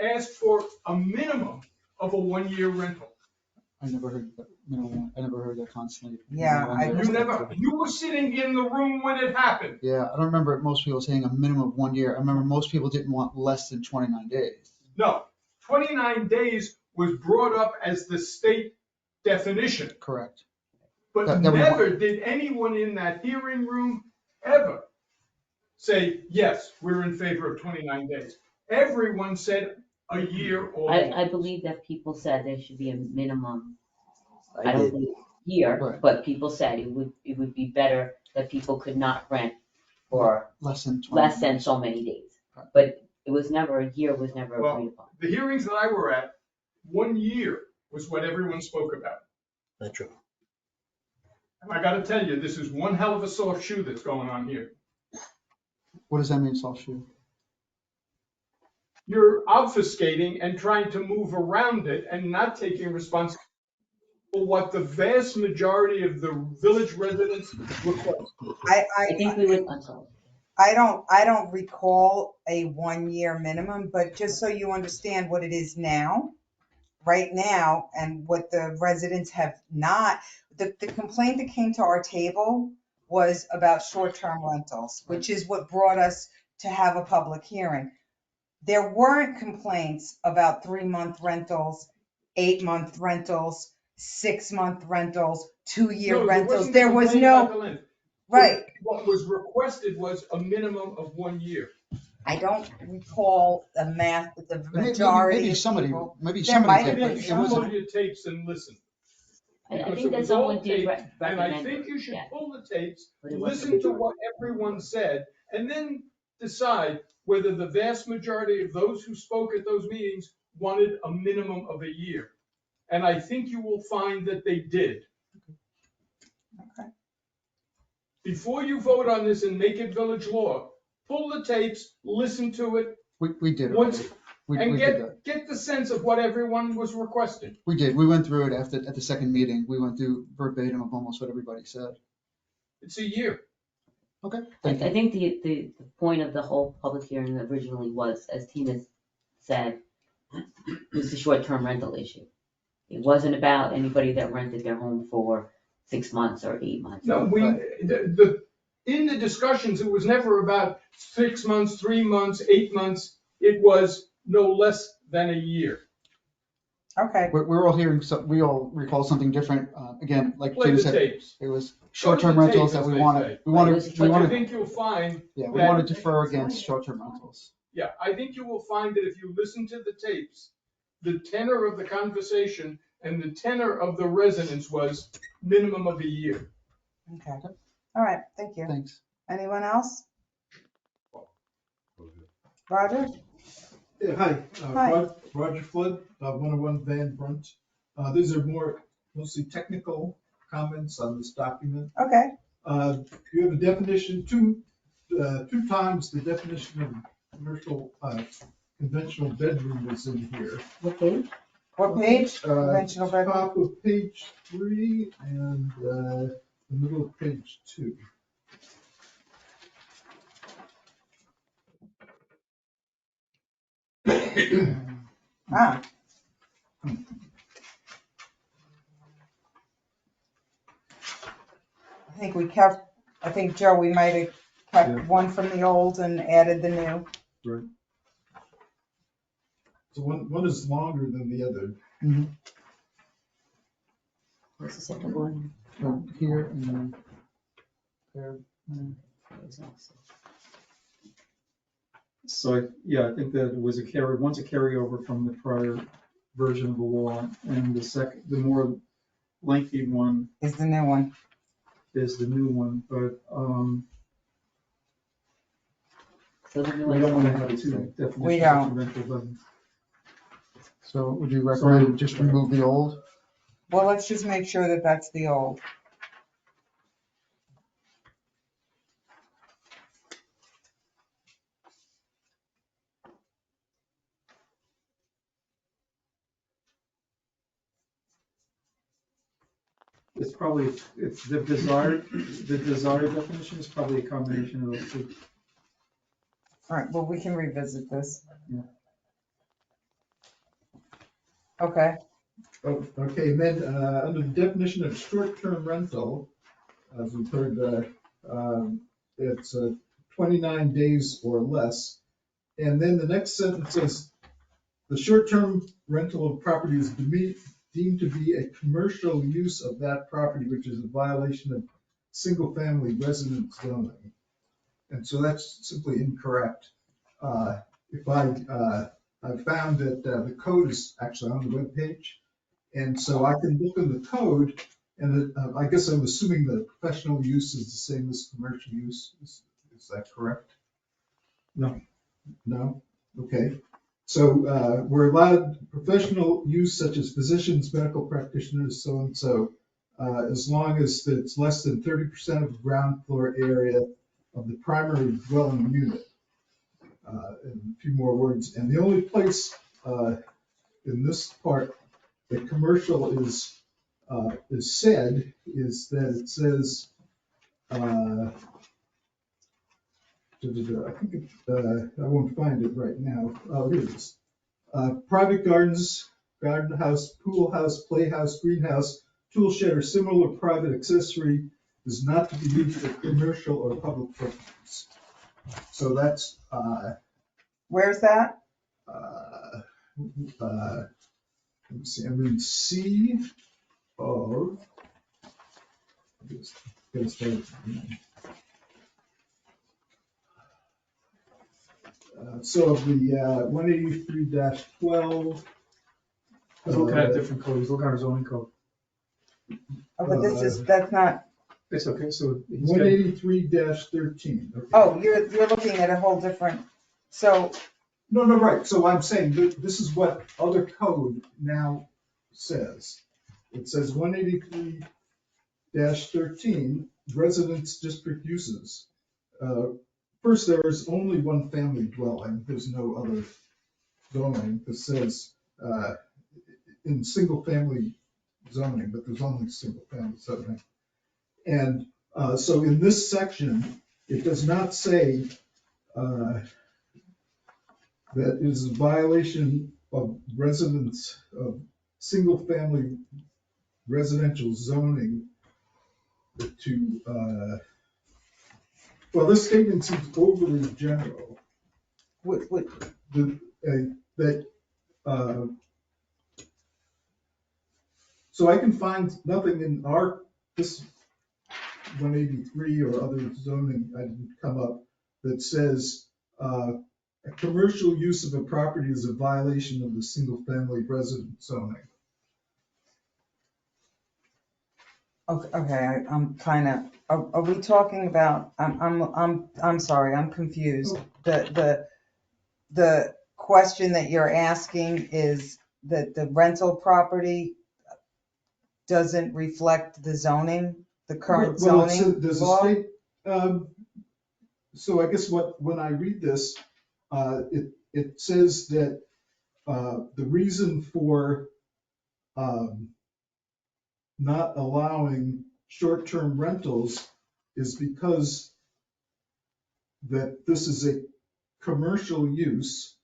asked for a minimum of a 1 year rental. I never heard that. I never heard that constantly. Yeah, You were sitting in the room when it happened. Yeah, I don't remember most people saying a minimum of 1 year. I remember most people didn't want less than 29 days. No, 29 days was brought up as the state definition. Correct. But That never did anyone in that hearing room ever say, yes, we're in favor of 29 days. Everyone said a year or more. I believe that people said there should be a minimum. I I don't did. believe here, Right. but people said it would be better that people could not rent for Less than 29 less than so many days. Right. But it was never, a year was never Well, agreed upon. The hearings that I were at, 1 year was what everyone spoke about. That's true. And I gotta tell you, this is one hell of a soft shoe that's going on here. What does that mean, soft shoe? You're obfuscating and trying to move around it and not taking responsibility for what the vast majority of the village residents request. I think we would, I'm sorry. I don't recall a 1 year minimum, but just so you understand what it is now, right now, and what the residents have not, the complaint that came to our table was about short-term rentals, which is what brought us to have a public hearing. There weren't complaints about 3-month rentals, 8-month rentals, 6-month rentals, 2-year rentals. There was no, right. What was requested was a minimum of 1 year. I don't recall the majority Maybe of somebody, people. maybe There somebody might did, have but been it Some wasn't. of your tapes and listen. I Because think it that was all someone did taped, And I recommend think it. you should Yeah. pull the tapes, But it wasn't listen to majority. what everyone said, and then decide whether the vast majority of those who spoke at those meetings wanted a minimum of a year. And I think you will find that they did. Okay. Before you vote on this and make it village law, pull the tapes, listen to it. We did. Once, We and did that. get the sense of what everyone was requesting. We did. We went through it at the second meeting. We went through verbatim of almost what everybody said. It's a year. Okay. I Thank you. think the point of the whole public hearing originally was, as Tina said, was the short-term rental issue. It wasn't about anybody that rented their home for 6 months or 8 months. No, in the discussions, it was never about 6 months, 3 months, 8 months. It was no less than a year. Okay, We're all hearing, we all recall something different. Again, like Play Jim the said, tapes. it was Go to short-term the rentals tape, that as we they wanted. say. We wanted, But we I wanted, think you'll find, yeah, we wanted to defer against short-term rentals. yeah, I think you will find that if you listen to the tapes, the tenor of the conversation and the tenor of the residents was minimum of a year. okay. All right, thank you. Thanks. Anyone else? Roger? Yeah, hi. Hi. Roger Flood, 101 Van Brunt. These are mostly technical comments on this document. Okay, You have a definition, two times the definition of commercial, conventional bedroom is in here. Okay, what page? Conventional bedroom? Top of page 3 and the middle of page 2. Ah. I think, Joe, we might have Yeah. kept one from the old and added the new. Right. So one is longer than the other. what's the second one? So here and then there. So, yeah, I think that it was one's a carryover from the prior version of the law, and the more lengthy one Is the new one. is the new one, but, So the new we don't one's want to on have two page 3. definitions We of don't. rental bedroom. So would you recommend just remove the old? Well, let's just make sure that that's the old. It's probably, it's the desired definition is probably a combination of those two. All right, well, we can revisit this. Yeah. Okay, Oh, okay, and then under the definition of short-term rental, as we've heard, it's 29 days or less. And then the next sentence says, the short-term rental of property is deemed to be a commercial use of that property, which is a violation of single-family residence zoning. And so that's simply incorrect. If I found that the code is actually on the webpage. And so I can look in the code, and I guess I'm assuming that professional use is the same as commercial use. Is that correct? No. No? Okay. So we're allowed professional use such as physicians, medical practitioners, so and so, as long as it's less than 30% of the ground floor area of the primary dwelling unit. And a few more words. And the only place in this part that commercial is said is that it says, I think I won't find it right now. Oh, here it is. Private gardens, garden house, pool house, playhouse, greenhouse, tool shed, or similar private accessory is not to be used for commercial or public purposes. So that's where's that? let me see, I'm in C of, so of the 183-12. He's looking at different codes, he's looking at our zoning code. Oh, but this is, that's not, It's okay, so he's getting, 183-13. Okay. oh, you're looking at a whole different, so, No, right. So I'm saying that this is what other code now says. It says 183-13, residence district uses. First, there is only one family dwelling. There's no other zoning that says, in single-family zoning, but there's only single-family zoning. And so in this section, it does not say that is a violation of residents of single-family residential zoning to, well, this statement seems overly general. What, That, so I can find nothing in this 183 or other zoning, I didn't come up, that says, a commercial use of a property is a violation of the single-family resident zoning. okay, I'm kind of, are we talking about, I'm sorry, I'm confused. The question that you're asking is that the rental property doesn't reflect the zoning, the current Well, zoning there's a law? state, so I guess when I read this, it says that the reason for not allowing short-term rentals is because that this is a commercial use,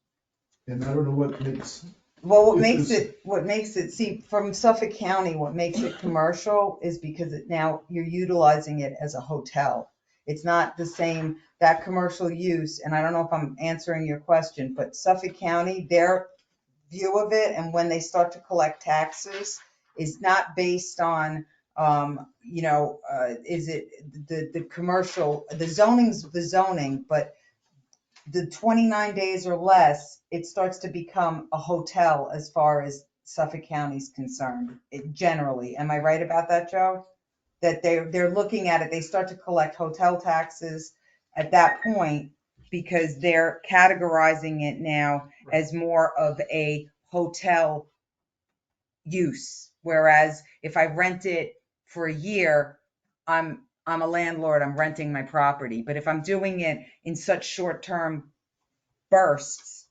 and I don't know what makes. Well, what makes it, see, from Suffolk County, what makes it commercial is because now you're utilizing it as a hotel. It's not the same, that commercial use, and I don't know if I'm answering your question, but Suffolk County, their view of it, and when they start to collect taxes, is not based on, is it the commercial, the zoning's the zoning, but the 29 days or less, it starts to become a hotel as far as Suffolk County's concerned, generally. Am I right about that, Joe? That they're looking at it, they start to collect hotel taxes at that point because they're categorizing it now as more of a hotel use. Whereas if I rent it for a year, I'm a landlord, I'm renting my property. But if I'm doing it in such short-term bursts,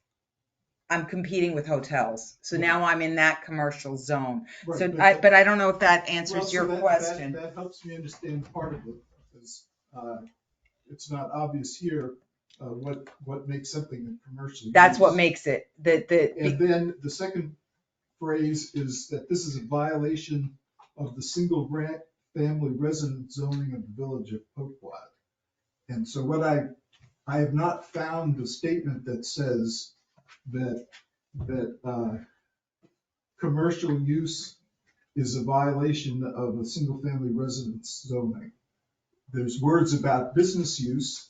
I'm competing with hotels. So now I'm in that commercial zone. Right, So but I don't know if that answers Well, your so question. That helps me understand part of it, because it's not obvious here what makes something a commercial use. That's what makes it. And then the second phrase is that this is a violation of the single family resident zoning of the village of Oakwood. And so what I have not found the statement that says that commercial use is a violation of a single family residence zoning. There's words about business use.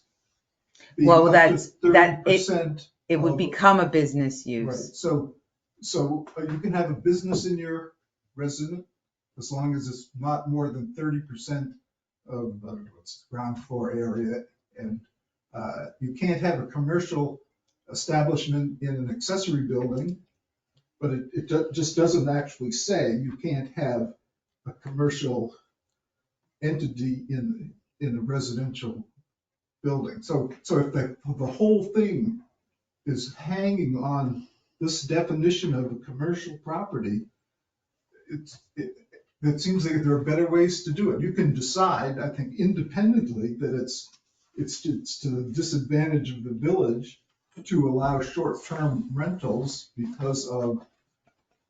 Well, up that's to that 30% it would of- become a business use. Right, so you can have a business in your resident as long as it's not more than 30% of what's ground floor area. And you can't have a commercial establishment in an accessory building, but it just doesn't actually say you can't have a commercial entity in a residential building. So if the whole thing is hanging on this definition of a commercial property, it seems like there are better ways to do it. You can decide, I think, independently that it's to the disadvantage of the village to allow short-term rentals because of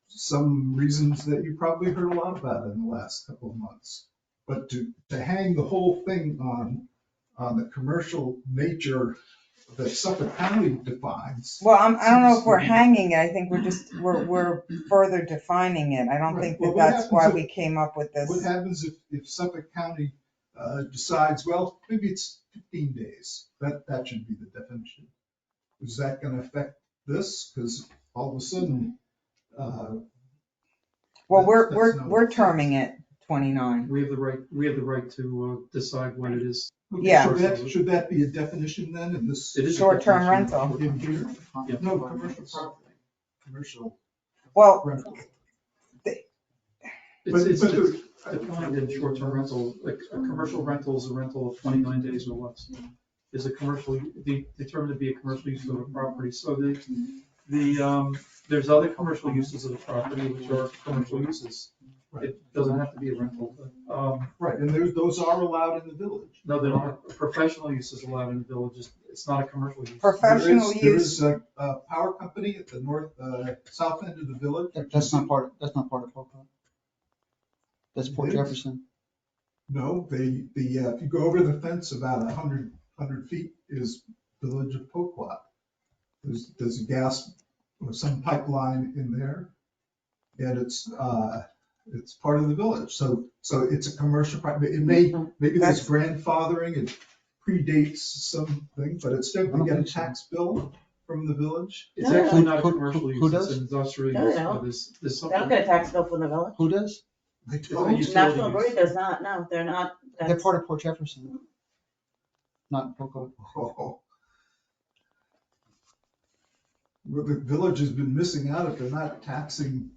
some reasons that you probably heard a lot about in the last couple of months. But to hang the whole thing on the commercial nature that Suffolk County defines. Well, I don't know if we're hanging it. I think we're further defining it. I don't think Well, that's why we came up with this. What happens if Suffolk County decides, well, maybe it's 15 days? That should be the definition. Is that going to affect this? Because all of a sudden. Well, we're terming it 29. We have the right to decide what it is. Okay, Yeah. Should that be a definition then in this? It is a Short-term definition. rental. In here? Yeah. No, commercial property. Commercial Well, rental. It's defined in short-term rental, like a commercial rental is a rental of 29 days or less. Is a commercial, determined to be a commercial use of a property. So there's other commercial uses of the property which are commercial uses. It doesn't have to be a rental. Right, and those are allowed in the village. No, they're not. Professional use is allowed in the village. It's not a commercial use. Professional There use, is a power company at the south end of the village. That's not part of Pocock. That's Port It is. Jefferson. No, if you go over the fence about 100 feet is village of Poquat. There's a gas or some pipeline in there, and it's part of the village. So it's a commercial property. Maybe there's grandfathering, it predates something, but it's still, we get a tax bill from the village. It's No, actually not a who commercial does? use, it's an industrial No, use. no. There's They don't something. get a tax bill from the village. Who does? They do. Oh, you- National Utilities. Grid does not, no, they're not. They're that's- part of Port Jefferson, not Pocock. Oh. Well, the village has been missing out if they're not taxing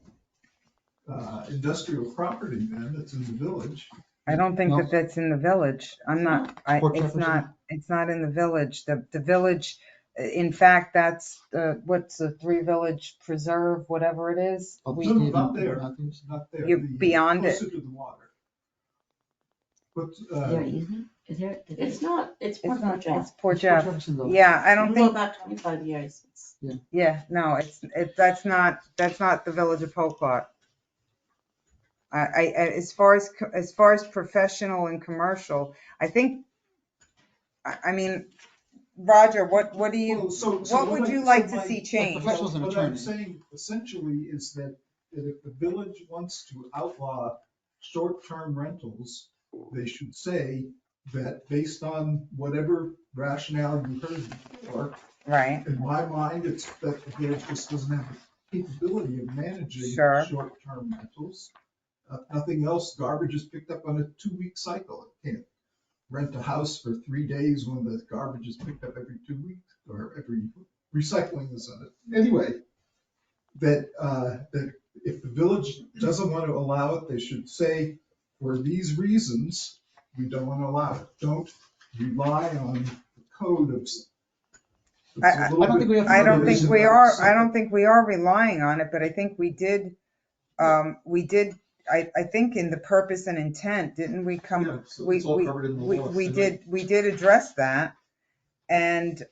industrial property, man, that's in the village. I don't think No. that that's in the village. I'm not, Port it's Jefferson. not, it's not in the village. The village, in fact, that's what's the Three Village Preserve, whatever it is. Oh, We, No, Steve, not there. not these. Not there. You're The- beyond it. Closer to the water. But, Is there an easement? Is there? It's not, it's it's Port not, Jeff. it's Port It's Jeff. Jefferson, though. Yeah, I You don't go think, back 25 years. yeah, no, that's not the village of Pocock. As far as professional and commercial, I think, I mean, Roger, what do you, Well, so what would I- you so like to my- see changed? Professional's an What I'm attorney. saying essentially is that if the village wants to outlaw short-term rentals, they should say that based on whatever rationale you heard before, Right, in my mind, it's that the village just doesn't have the capability of managing Sure. short-term rentals. Nothing else, garbage is picked up on a 2-week cycle. It can't rent a house for 3 days when the garbage is picked up every 2 weeks or every recycling is on it. Anyway, that if the village doesn't want to allow it, they should say, for these reasons, we don't want to allow it. Don't rely on the code of. I don't think we have to I do don't that. think we are, I don't think we are relying on it, but I think we did, I think in the purpose and intent, didn't we Yeah, come? so it's all covered in the law. We did address that. And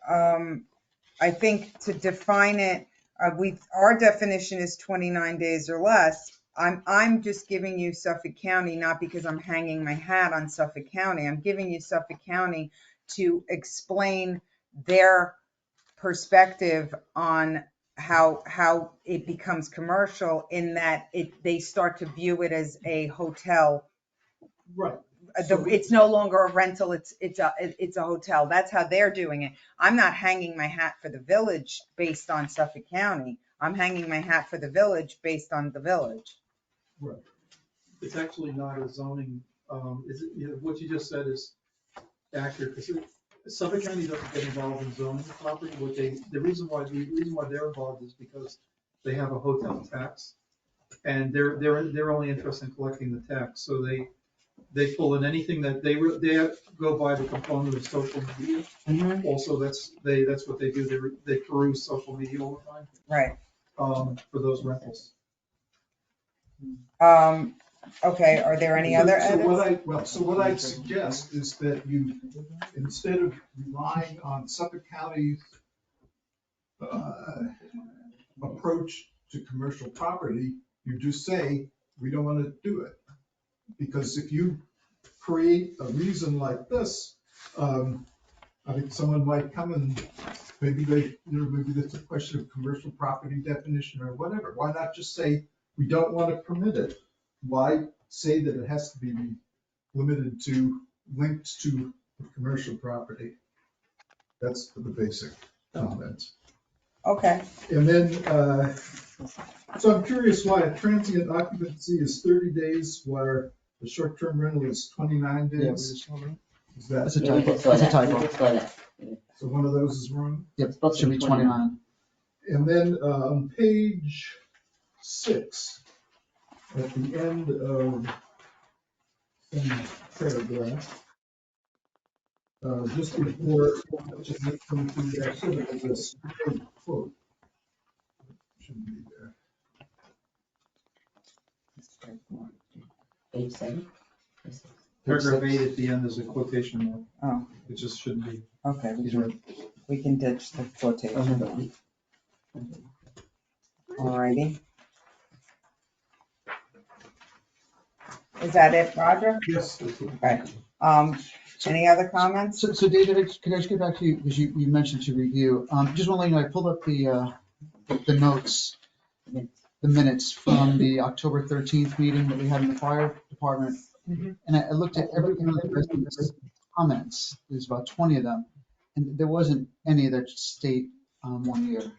I think to define it, our definition is 29 days or less. I'm just giving you Suffolk County, not because I'm hanging my hat on Suffolk County. I'm giving you Suffolk County to explain their perspective on how it becomes commercial, in that they start to view it as a hotel. Right. It's no longer a rental, it's a hotel. That's how they're doing it. I'm not hanging my hat for the village based on Suffolk County. I'm hanging my hat for the village based on the village. Right. It's actually not a zoning, what you just said is accurate, because Suffolk County doesn't get involved in zoning property. The reason why they're involved is because they have a hotel tax, and they're only interested in collecting the tax, so they pull in anything that they go by the component of social media. Mm-hmm. Also, that's what they do, they peruse social media all the time, Right. for those rentals. Okay, are there any other edits? So what I'd suggest is that you, instead of relying on Suffolk County's approach to commercial property, you just say, we don't want to do it. Because if you create a reason like this, I think someone might come and maybe that's a question of commercial property definition or whatever. Why not just say, we don't want to permit it? Why say that it has to be limited to, linked to commercial property? That's the basic comment. Okay. And then, so I'm curious why a transient occupancy is 30 days, where the short-term rental is 29 Yeah, we days. just saw that. Is that, That's a Yeah, we typo. just saw That's a that. We typo. just saw that. so one of those is wrong? Yep, supposed to should be be 29. And then on page 6, at the end of some paragraph, just before, just from the quote. Shouldn't be there. Page 7. Paragraph 8 at the end is a quotation mark. Oh, It just shouldn't be. okay, These are we can ditch the quotation. Alrighty. Is that it, Roger? Yes. Okay. Any other comments? So David, could I just get back to you, because you mentioned to review, just want to let you know, I pulled up the notes, the minutes from the October 13th meeting that we had in the fire department. Mhm. And I looked at every one of the residents' comments, there's about 20 of them, and there wasn't any that state 1 year.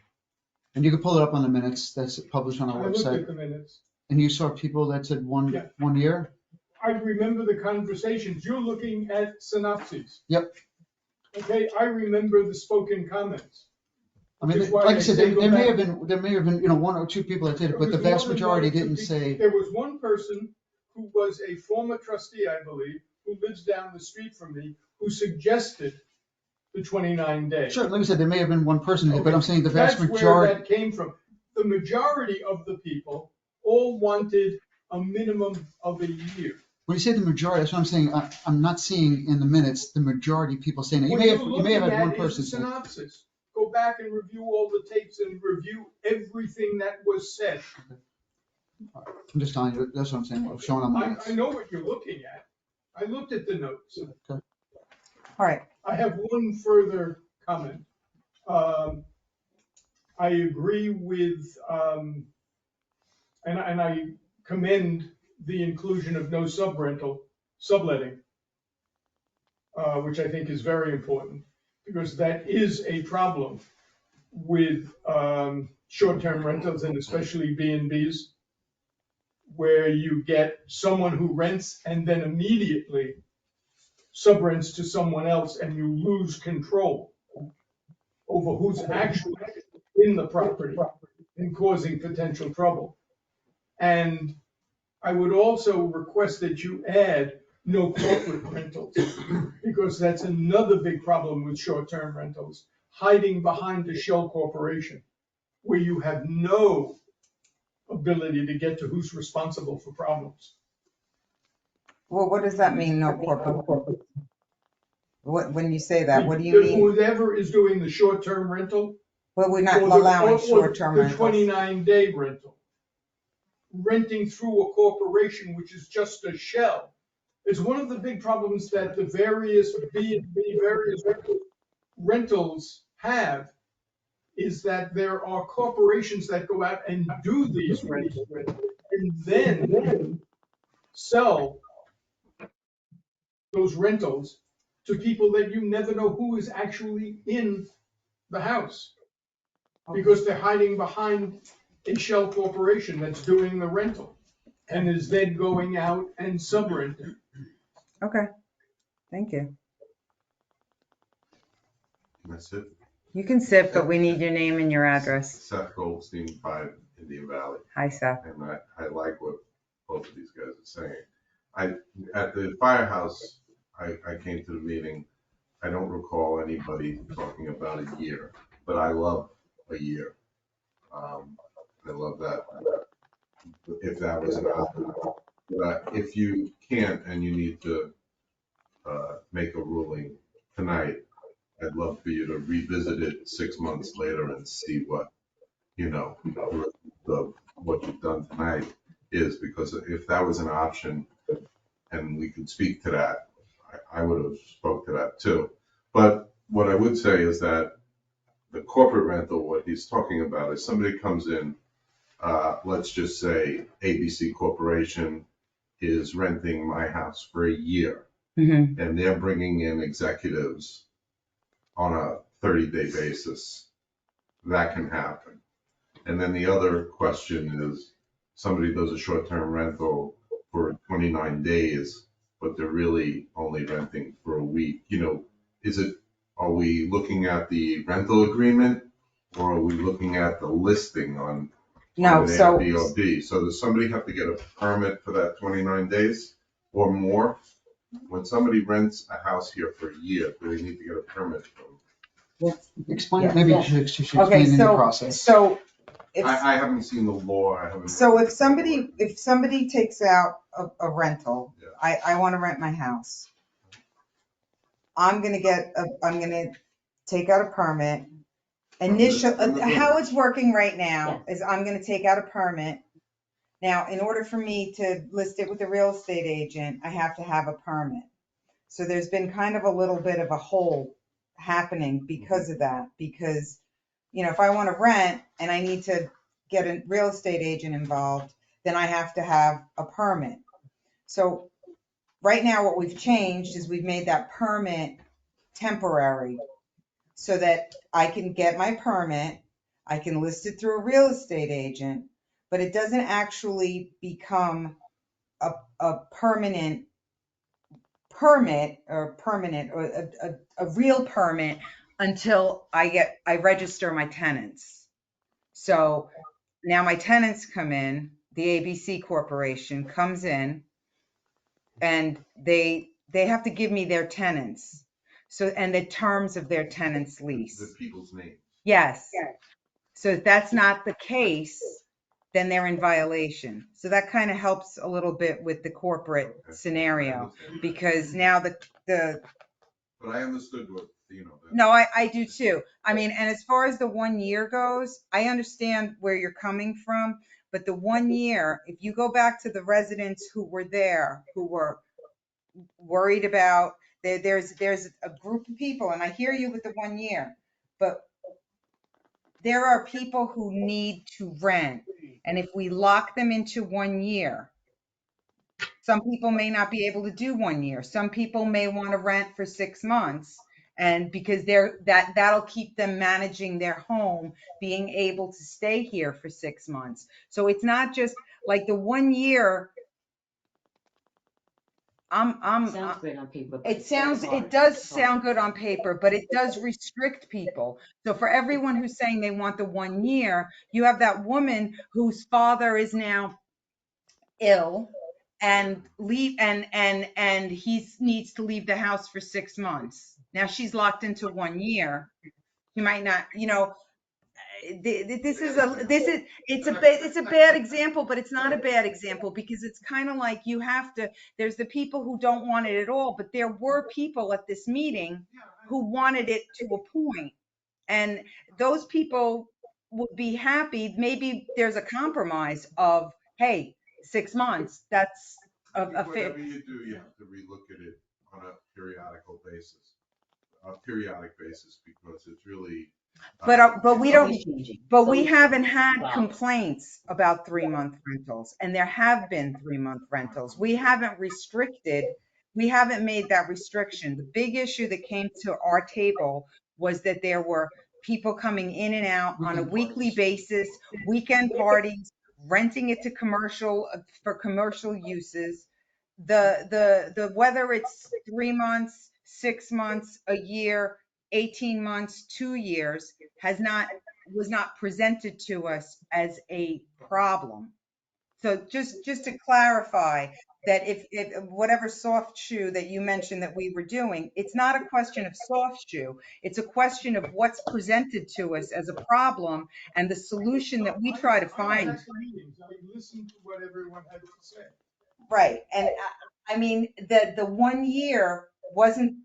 And you can pull it up on the minutes that's published on our I looked at website, the minutes. and you saw people that said Yeah. 1 year? I remember the conversations. You're looking at synopses. Yep. Okay, I remember the spoken comments. I mean, Which is why like I I said, say there go may back. have been, 1 or 2 people that did it, but the There was vast more than majority one or two didn't people. say. There was one person who was a former trustee, I believe, who lives down the street from me, who suggested the 29 days. Sure, like I said, there may have been one person, but I'm saying the vast That's where majority. that came from. The majority of the people all wanted a minimum of a year. When you say the majority, that's what I'm saying. I'm not seeing in the minutes the majority of people saying that. You What may you're have looking had at one is person the say. synopsis. Go back and review all the tapes and review everything that was said. I'm just telling you, that's what I'm saying, what's showing on the I minutes. know what you're looking at. I looked at the notes. Okay. All right, I have one further comment. I agree with, and I commend the inclusion of no subletting, which I think is very important, because that is a problem with short-term rentals and especially B&Bs, where you get someone who rents and then immediately subrents to someone else, and you lose control over who's actually in the property and causing potential trouble. And I would also request that you add no corporate rentals, because that's another big problem with short-term rentals, hiding behind a shell corporation where you have no ability to get to who's responsible for problems. well, what does that mean, no corporate? What, when you say that, what do you mean? Whoever is doing the short-term rental. Well, we're not or the- allowing or short-term The rentals. 29-day rental. Renting through a corporation, which is just a shell. It's one of the big problems that the various various rentals have, is that there are corporations that go out and do these rentals and then sell those rentals to people that you never know who is actually in the house. Because they're hiding behind a shell corporation that's doing the rental and is then going out and subrenting. Okay, thank you. That's it. You can sit, but we need your name and your address. Seth Goldstein, 5 Indian Valley. Hi, Seth. And I like what both of these guys are saying. At the firehouse, I came to the meeting. I don't recall anybody talking about a year, but I love a year. I love that. If that was an option. But if you can't and you need to make a ruling tonight, I'd love for you to revisit it 6 months later and see what, what you've done tonight is, because if that was an option and we could speak to that, I would have spoke to that too. But what I would say is that the corporate rental, what he's talking about is somebody comes in, let's just say ABC Corporation is renting my house for a year, and they're bringing in executives on a 30-day basis. That can happen. And then the other question is, somebody does a short-term rental for 29 days, but they're really only renting for a week. Are we looking at the rental agreement, or are we looking at the listing on No, an so, Airbnb? So does somebody have to get a permit for that 29 days or more? When somebody rents a house here for a year, do they need to get a permit from? Explain, Yeah. maybe Yeah. she should okay, explain the process. so if, I haven't seen the law, I haven't. so if somebody takes out a rental, Yeah. I want to rent my house. I'm gonna take out a permit. Initial, From the how it's working right now Yeah. is I'm gonna take out a permit. Now, in order for me to list it with a real estate agent, I have to have a permit. So there's been kind of a little bit of a hole happening because of that, because, if I want to rent and I need to get a real estate agent involved, then I have to have a permit. So right now, what we've changed is we've made that permit temporary so that I can get my permit, I can list it through a real estate agent, but it doesn't actually become a permanent permit or a real permit until I register my tenants. So now my tenants come in, the ABC Corporation comes in, and they have to give me their tenants. So, and the terms of their tenants lease. The people's names. Yes. So if that's not the case, then they're in violation. So that kind of helps a little bit with the corporate scenario, because now the But I understood what, no, I do too. I mean, and as far as the 1 year goes, I understand where you're coming from, but the 1 year, if you go back to the residents who were there, who were worried about, there's a group of people, and I hear you with the 1 year, but there are people who need to rent. And if we lock them into 1 year, some people may not be able to do 1 year. Some people may want to rent for 6 months. And because that'll keep them managing their home, being able to stay here for 6 months. So it's not just like the 1 year. Sounds great on paper. but it's hard. It does It's hard. sound good on paper, but it does restrict people. So for everyone who's saying they want the 1 year, you have that woman whose father is now ill and he needs to leave the house for 6 months. Now she's locked into 1 year. She might not, it's a bad example, but it's not a bad example, because it's kind of like there's the people who don't want it at all, but there were people at this meeting who wanted it to a point, and those people would be happy. Maybe there's a compromise of, hey, 6 months, that's a fit. Whatever you do, you have to relook at it on a periodic basis, because it's really. But we don't, Changing. but So we it's haven't had wow. complaints about 3-month rentals, and there have been 3-month rentals. We haven't made that restriction. The big issue that came to our table was that there were people coming in and out on a weekly basis, weekend parties, renting it to for commercial uses. The whether it's 3 months, 6 months, a year, 18 months, 2 years was not presented to us as a problem. So just to clarify that if whatever soft shoe that you mentioned that we were doing, it's not a question of soft shoe. It's a question of what's presented to us as a problem and the solution that we try to find. I listened to what everyone had to say. Right. And I mean, the 1 year wasn't,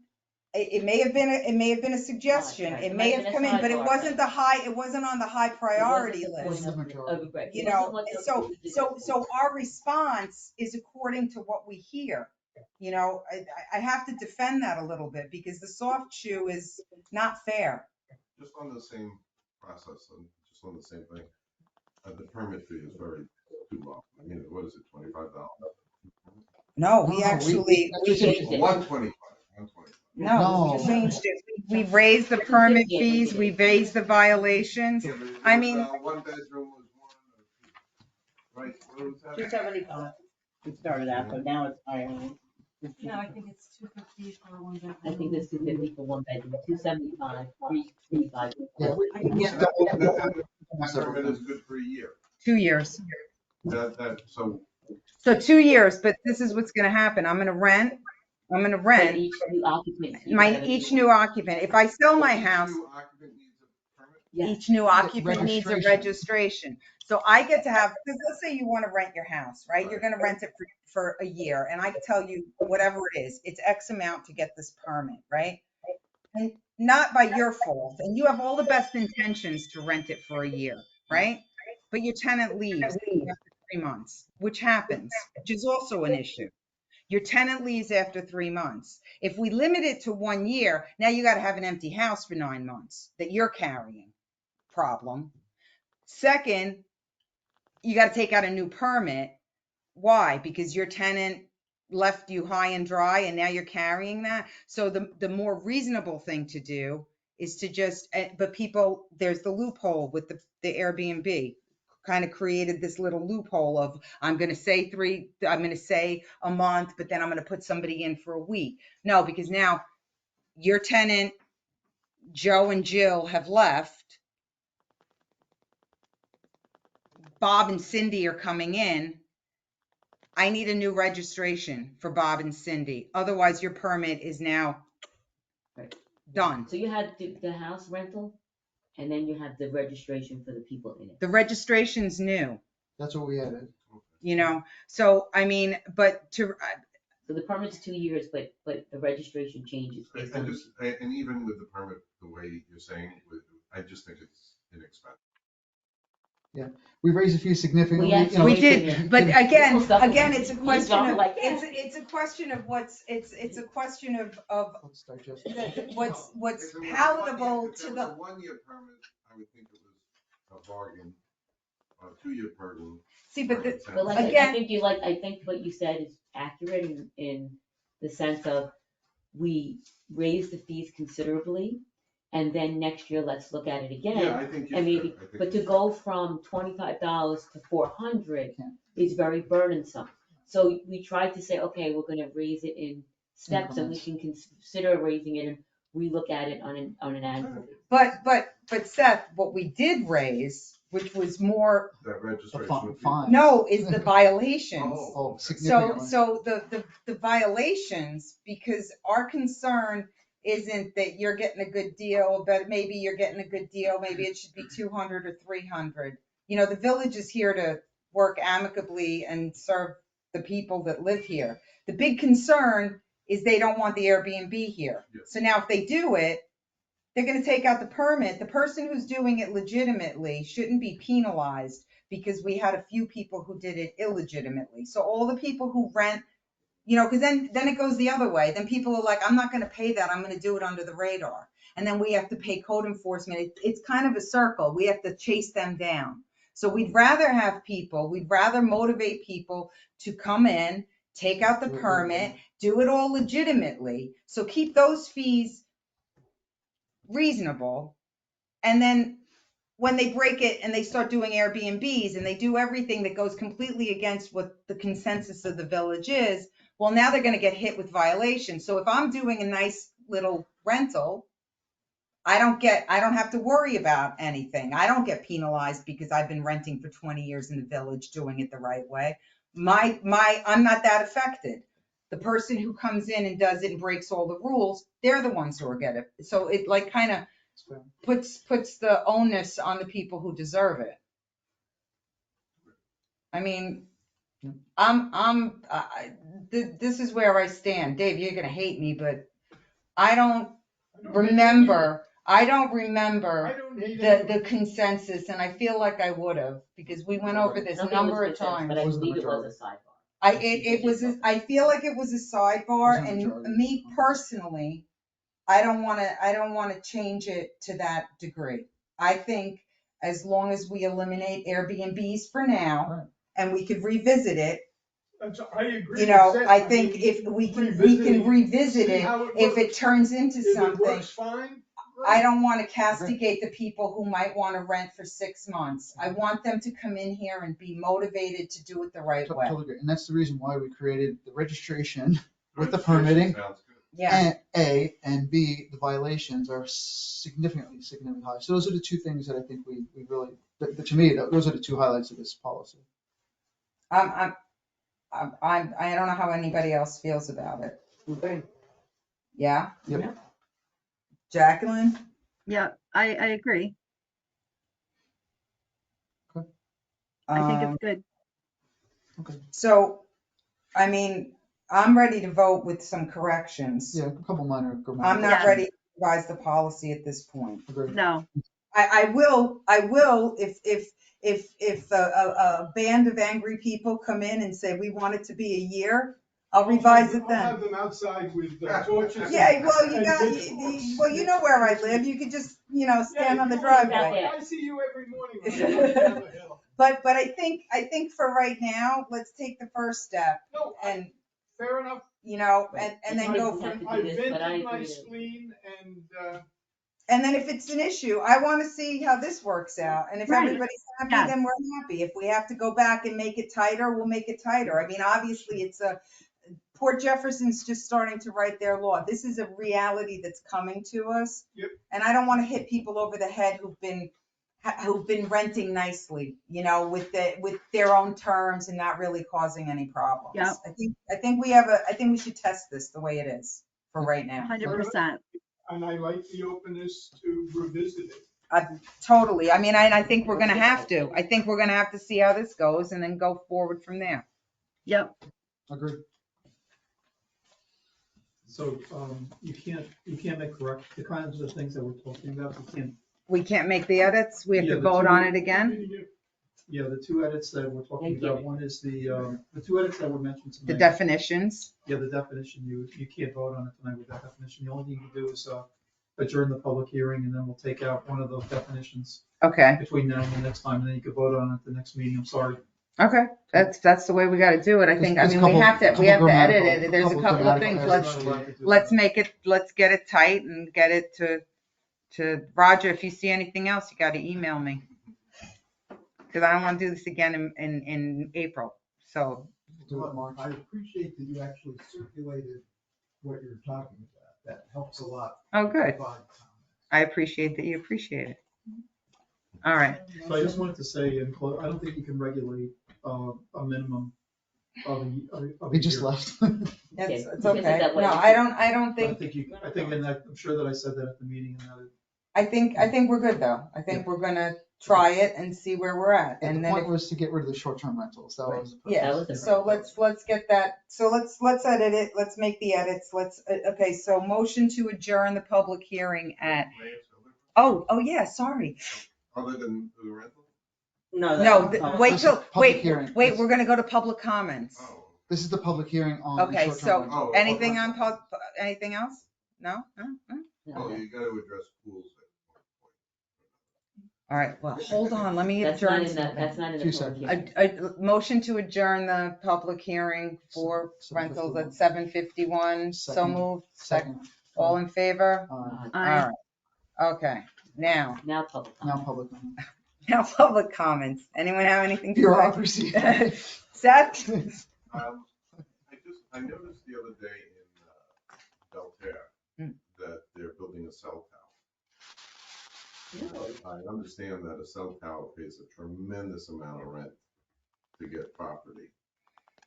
it may have been a suggestion. Right. It may have come in, but it wasn't on the high priority It wasn't the list. point of right. You It know, wasn't what so our response is according to what we hear. I have to defend that a little bit, because the soft shoe is not fair. Just on the same process, and just on the same thing, the permit fee is very too low. I mean, what is it, $25? No, we actually, we changed it. 125. no, we changed it. We raised the permit fees, we raised the violations. I mean, One bedroom was one, right, what was that? 275. It started out, but now it's higher. No, I think it's 250 for one bedroom. I think it's 250 for one bedroom, 275, 335. Yeah, I can get The permit is good for a year. 2 years. So 2 years, but this is what's gonna happen. I'm gonna rent. Each new occupant. Each new occupant. If I sell my house, Each new occupant needs a permit? Yes. Each new occupant needs a registration. registration. So I get to have, because let's say you want to rent your house, right? You're going to rent it for a year, and I tell you, whatever it is, it's X amount to get this permit, right? And not by your fault, and you have all the best intentions to rent it for a year, right? But your tenant leaves after 3 months, which happens, which is also an issue. Your tenant leaves after 3 months. If we limit it to 1 year, now you got to have an empty house for 9 months that you're carrying. Problem. Second, you got to take out a new permit. Why? Because your tenant left you high and dry and now you're carrying that. So the more reasonable thing to do is to just, but people, there's the loophole with the Airbnb, kind of created this little loophole of, I'm going to say a month, but then I'm going to put somebody in for a week. No, because now your tenant, Joe and Jill, have left. Bob and Cindy are coming in. I need a new registration for Bob and Cindy. Otherwise, your permit is now done. So you had the house rental, and then you have the registration for the people in it. The registration's new, That's what we had. you know? So, I mean, but to, So the permit's 2 years, but the registration changes based on. And even with the permit, the way you're saying, I just think it's inexpensive. We raised a few significantly. We you know, we like- did, but again, it's a You question don't of, like- it's a question of what's, it's a question of Let's digest. what's palatable to If it was the, a 1-year permit, I would think it was a bargain. A 2-year permit. see, but the, But like, Again- I think what you said is accurate in the sense of we raised the fees considerably, and then next year, let's look at it again. Yeah, I think you And should. maybe, but to go from $25 to $400 is very burdensome. So we tried to say, okay, we're gonna raise it in steps, and we can consider raising it and relook at it on an annual basis. but Seth, what we did raise, which was more, That The registration. fee. fine. no, is the violations. Oh, okay. significantly. So the violations, because our concern isn't that you're getting a good deal, but maybe you're getting a good deal, maybe it should be 200 or 300. You know, the village is here to work amicably and serve the people that live here. The big concern is they don't want the Airbnb here. Yeah. So now if they do it, they're gonna take out the permit. The person who's doing it legitimately shouldn't be penalized because we had a few people who did it illegitimately. So all the people who rent, you know, because then it goes the other way. Then people are like, I'm not going to pay that. I'm going to do it under the radar. And then we have to pay code enforcement. It's kind of a circle. We have to chase them down. So we'd rather motivate people to come in, take out the permit, do it all legitimately. So keep those fees reasonable. And then when they break it and they start doing Airbnbs and they do everything that goes completely against what the consensus of the village is, well, now they're going to get hit with violations. So if I'm doing a nice little rental, I don't have to worry about anything. I don't get penalized because I've been renting for 20 years in the village doing it the right way. I'm not that affected. The person who comes in and does it and breaks all the rules, they're the ones who are getting it. So it like kind of puts the onus on the people who deserve it. I mean, this is where I stand. Dave, you're gonna hate me, but I don't remember the consensus, and I feel like I would have, because we went over this a number of times. But I believe it was a sidebar. I feel like it was a sidebar, and me personally, I don't want to change it to that degree. I think as long as we eliminate Airbnbs for now, and we could revisit it, I agree. you know, with Seth. I think if we can revisit it, if it turns into If it something. works fine, I don't want to castigate the people who might want to rent for 6 months. I want them to come in here and be motivated to do it the right way. Totally agree. And that's the reason why we created the registration with the permitting. Sounds good. Yeah. And and B, the violations are significantly high. So those are the two things that I think we really, to me, those are the two highlights of this policy. I don't know how anybody else feels about it. Okay. Yeah? Yep. Jacqueline? Yeah, I agree. I think Um, it's good. So, I mean, I'm ready to vote with some corrections. Yeah, a couple minor. I'm not Yeah. ready to revise the policy at this point. Agreed. No, I will, if a band of angry people come in and say, we want it to be a year, I'll revise it I'll then. have them outside with torches. Yeah, well, you and got, pitchforks. well, you know where I live, you could just, stand on the you- driveway. I see you every morning when I come down the hill. But I think for right now, let's take the first step No, and, fair enough. and then go Right. from, I do this, but I vented my agree. spleen and, and then if it's an issue, I want to see how this works out. And if Right. everybody's happy, Yeah. then we're happy. If we have to go back and make it tighter, we'll make it tighter. I mean, obviously, Port Jefferson's just starting to write their law. This is a reality that's coming to us. Yep. And I don't want to hit people over the head who've been renting nicely, with their own terms and not really causing any problems. Yep. I think we should test this the way it is for right now. 100%. and I like the openness to revisit it. Totally. I mean, I think we're gonna have to. I think we're gonna have to see how this goes and then go forward from there. Yep. Agreed. So, you can't make the kinds of things that we're talking about, We can't make the edits. We have Yeah, to the vote two- on it again. Yeah, the two edits that we're talking Thank you. about, one is the two edits that were mentioned The tonight. definitions. Yeah, the definition, you can't vote on it tonight with that definition. The only thing you can do is adjourn the public hearing, and then we'll take out one of those definitions Okay. between now and the next time, and then you can vote on it at the next meeting. I'm sorry. Okay. That's the way we gotta do it. I think, There's a we couple- have to couple edit grammatical- it. There's a couple of grammatical things. errors. Let's, Not allowed to do let's that. make it, let's get it tight and get it to Roger. If you see anything else, you gotta email me. Cause I don't wanna do this again in April. So, Do it in March. I appreciate that you actually circulated what you're talking about. That helps a lot. oh, good. Provide comments. I appreciate that you appreciate it. All right. So I just wanted to say, I don't think you can regulate a minimum of a He just year. left. It's Because okay. that way No, we I can- don't I think, and I'm sure that I said that at the meeting, and that I think we're good though. I think we're gonna try it and see where we're at. And And the then point was to get rid of the short-term rentals. That was. the purpose. yeah, That was the so purpose. let's get that, so let's edit it, let's make the edits, okay, so motion to adjourn the public hearing at, oh yeah, sorry. Other than the rental? No, wait This is public wait, hearing. we're gonna go to public comments. Oh. This is the public hearing on. the Okay, short-term so rental. Oh, anything okay. on anything else? No? Well, you gotta address pools at All right, well, hold on, let me That's not adjourn in the, something. that's not in the Two public seconds. hearing. A motion to adjourn the public hearing for rentals at 7:51, so Second. moved, Second. all in favor? Uh, I, All right, okay, now Now public Now comment. public. comment. Now, public comments. Anyone have anything to Bureaucracy. say? Seth? I noticed the other day in Belterre that they're building a cell tower. I understand that a cell tower pays a tremendous amount of rent to get property.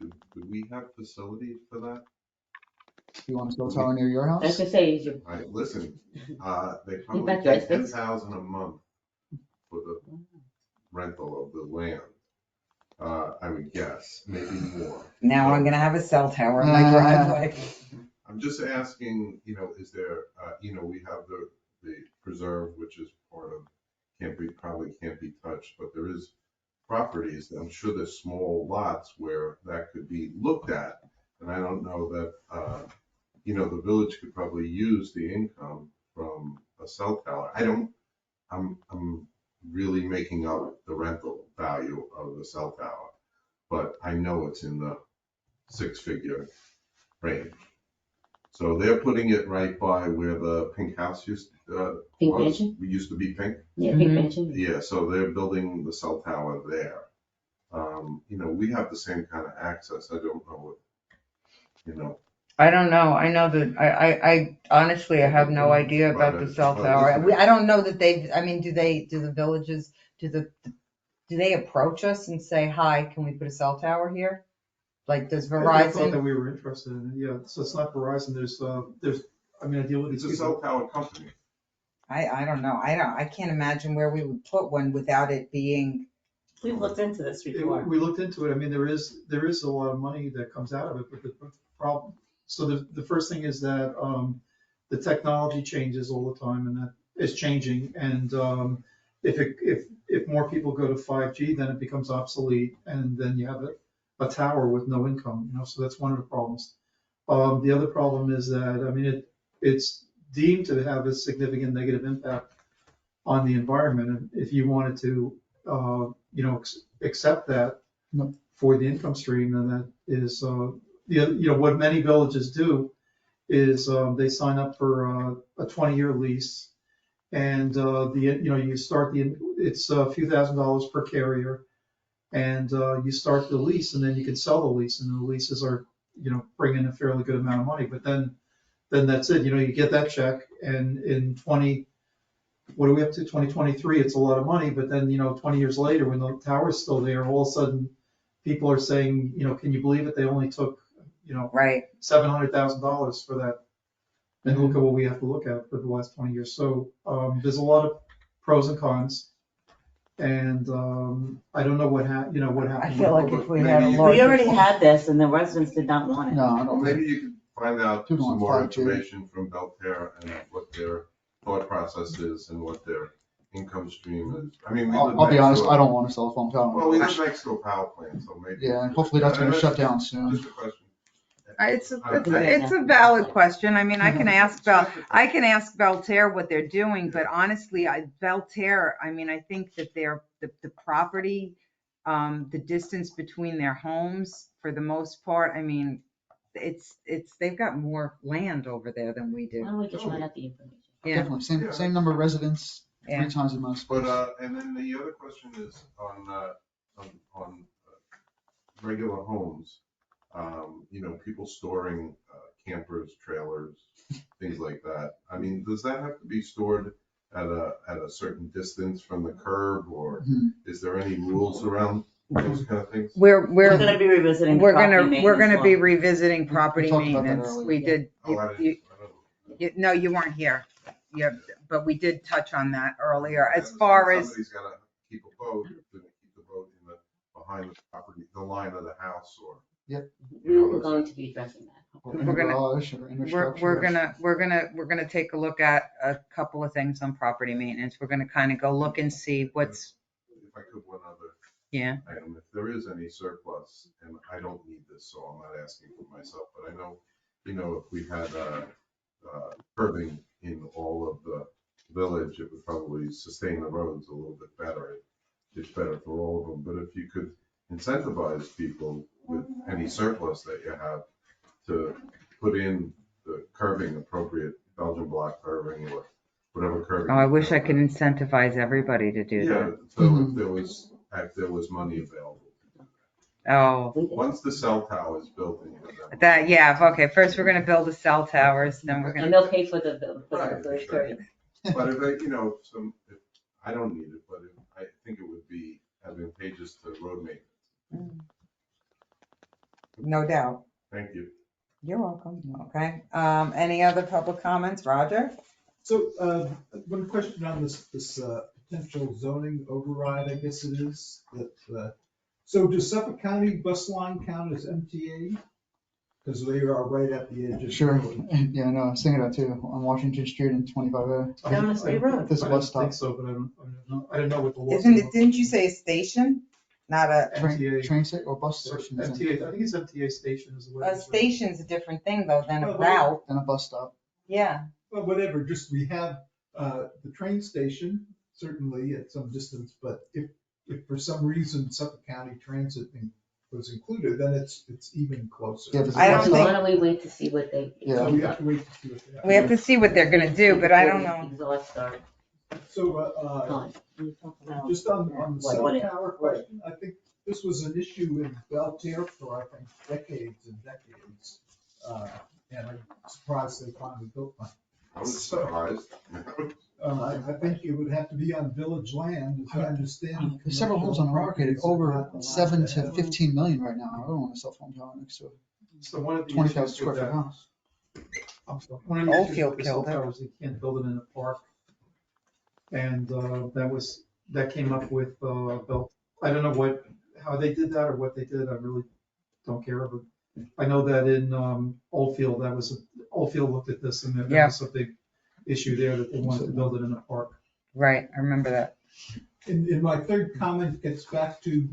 Do we have facilities for that? You want to go tower near your I was house? gonna say, is your, Listen, they probably back get residence? 10,000 a month for the rental of the land. I would guess, maybe more. Now I'm gonna have a cell tower in my driveway. I'm just asking, is there, we have the preserve, which is part of, probably can't be touched, but there is properties, I'm sure there's small lots where that could be looked at. And I don't know that, the village could probably use the income from a cell tower. I'm really making up the rental value of the cell tower, but I know it's in the six-figure range. So they're putting it right by where the Pink House Pink was. Mansion? We used to be Pink. Yeah, Pink Mhm. Mansion. Yeah, so they're building the cell tower there. We have the same kind of access. I don't know what. I don't know. I know that, I honestly, I have no idea about the cell tower. I don't know that do the villages, do they approach us and say, hi, can we put a cell tower here? Like, does I thought that Verizon? we were interested in it, yeah, so it's not Verizon, I deal with It's these a cell people. tower company. I don't know. I can't imagine where we would put one without it being We've looked into this before. We looked into it. I mean, there is a lot of money that comes out of it, but the problem, so the first thing is that, the technology changes all the time and that is changing. And, if more people go to 5G, then it becomes obsolete and then you have a tower with no income, so that's one of the problems. The other problem is that, I mean, it's deemed to have a significant negative impact on the environment. And if you wanted to, accept that No. for the income stream, then that is, what many villages do is, they sign up for a 20-year lease. And, you start it's a few $1,000s per carrier. And, you start the lease and then you can sell the lease and the leases are, bring in a fairly good amount of money. But then that's it, you get that check and in what are we up to, 2023, it's a lot of money, but then, 20 years later, when the tower's still there, all of a sudden, people are saying, can you believe it, they only took, Right. $700,000 for that. And look at what we have to look at for the last 20 years. So, there's a lot of pros and cons. And, I don't know what happened. I feel like if we had a Maybe- larger. We already had this and the residents did not want it. No, I Well, don't maybe think. you can find out People some want more 5G. information from Belterra and what their thought process is and what their income stream is. I mean, we live I'll be next honest, to I don't want a cell phone tower. Well, we live next to a power plant, so maybe. Yeah, and hopefully that's gonna shut down soon. Just a question. It's a valid question. I mean, I can ask Belterra what they're doing, but honestly, Belterra, I mean, I think that the property, the distance between their homes, for the most part, I mean, they've got more land over there than we Why do. don't we just find out the information? Yeah, Definitely, same number of residents, Yeah. 3 times the amount of space. But, and then the other question is on regular homes, people storing campers, trailers, things like that. I mean, does that have to be stored at a certain distance from the curb, or Mhm. is there any rules around those kind of things? we're We're gonna be revisiting the property maintenance we're gonna be law. revisiting property talked about that maintenance. earlier, We yeah. did, Oh, I don't- no, you weren't here. Yeah, but we did touch on that earlier. I As far understand as, somebody's gotta keep a boat, to keep the boat behind the property, the line of the house, or. We're going to be addressing that. Or we're gonna- garage or we're infrastructure. gonna take a look at a couple of things on property maintenance. We're gonna kind of go look and see what's, If I could, one other yeah. item, if there is any surplus, and I don't need this, so I'm not asking for myself, but I know, if we had curbing in all of the village, it would probably sustain the roads a little bit better. It's better for all of them, but if you could incentivize people with any surplus that you have to put in the curbing, appropriate Belgian block curbing or whatever curbing. Oh, I wish I could incentivize everybody to do Yeah, that. so if there was money available. Oh, Once the cell tower is built in. okay, first we're gonna build the cell towers, then we're And gonna, they'll pay for the Right, first exactly. period. But if I don't need it, but I think it would be advantageous to road maintenance. no doubt. Thank you. You're welcome. Okay. Any other public comments? Roger? So, one question on this potential zoning override, I guess it is, that, so does Suffolk County bus line count as MTA? Because they are right at the edge of. Sure, yeah, no, I was thinking that too, on Washington Street and 25A. Down the state road. There's a I bus don't think stop. so, but I don't know. I don't know what the law. Didn't you say a station? Not a MTA. Train station or bus station, isn't it? MTA, I think it's MTA station is the way. station's a different thing though than a Well, route. And a bus stop. Yeah. Well, whatever, just we have the train station, certainly at some distance, but if for some reason Suffolk County Transit was included, then it's even closer. Yeah, but I don't So think- why don't we wait to see what they. Yeah. So we have to wait to see what they have. We have to see what they're gonna do, but I don't know. Exhaust our So, time. We talk about- just on the What cell if? tower question, I think this was an issue in Belterra for, I think, decades and decades. And I'm surprised they finally built one. I was surprised. I think it would have to be on village land, as I understand. There's several homes on the market at over 7 to 15 million right now. I don't want a cell phone tower next to a So one of the 20,000 issues square with foot that, house. one of the issues Oldfield with the cell killed it. towers, you can't build it in a park. And that came up with I don't know how they did that or what they did, I really don't care, but I know that in, Oldfield, Oldfield looked at this and Yeah. that was a big issue there, that they wanted to build it in a park. Right, I remember that. In my third comment gets back to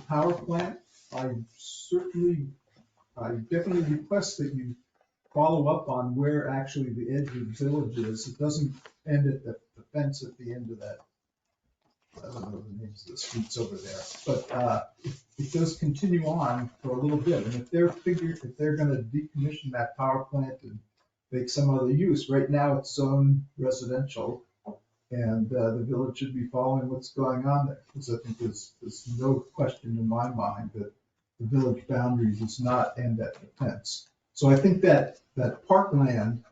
power plant. I definitely request that you follow up on where actually the edge of the village is. It doesn't end at the fence at the end of that. I don't know the names of the streets over there, but it does continue on for a little bit. And if they're gonna decommission that power plant and make some other use, right now it's zone residential. And the village should be following what's going on there, because I think there's no question in my mind that the village boundaries does not end at the fence. So I think that parkland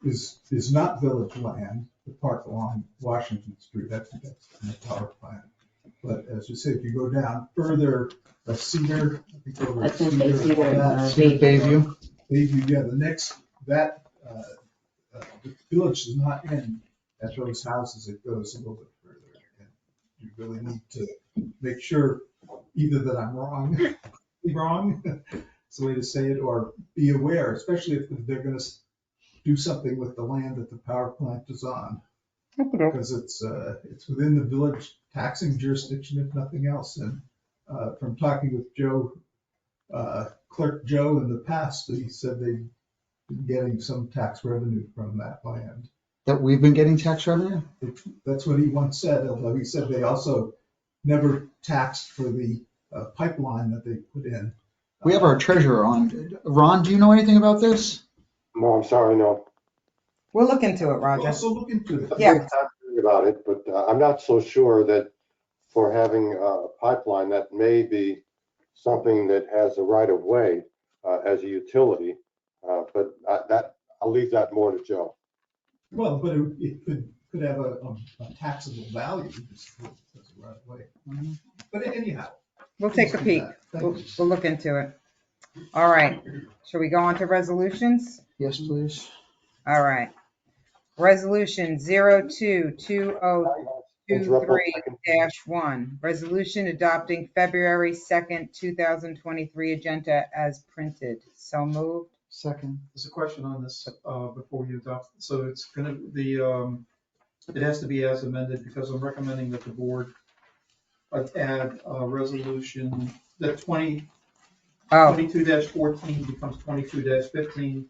is not village land, the park along Washington Street, I think that's in the power plant. But as you say, if you go down further, Cedar, I think over I at think they Cedar. Cedar, Cedar Bayview. Bayview, yeah, the village does not end at those houses, it goes a little bit further. And you really need to make sure either that I'm wrong, it's the way to say it, or be aware, especially if they're gonna do something with the land that the power plant is on. Because it's within the village taxing jurisdiction, if nothing else. And from talking with Joe, Clerk Joe in the past, he said they've been getting some tax revenue from that land. That we've been getting tax revenue? That's what he once said, although he said they also never taxed for the pipeline that they put in. We have our treasurer on. Ron, do you know anything about this? No, I'm sorry, no. We'll look into it, We'll Roger. also look into it. Yeah. I'm talking about it, but I'm not so sure that for having a pipeline, that may be something that has a right of way as a utility. But I'll leave that more to Joe. Well, but it could have a taxable value, just as a right of way. But anyhow. We'll take a peek. We'll look into it. All right. Shall we go on to resolutions? Yes, please. All right. Resolution 02-2023-1, resolution adopting February 2nd, 2023 agenda as printed. So moved. Second. There's a question on this before you adopt. So it's gonna be, it has to be as amended because I'm recommending that the board add a resolution that 22-14 becomes 22-15,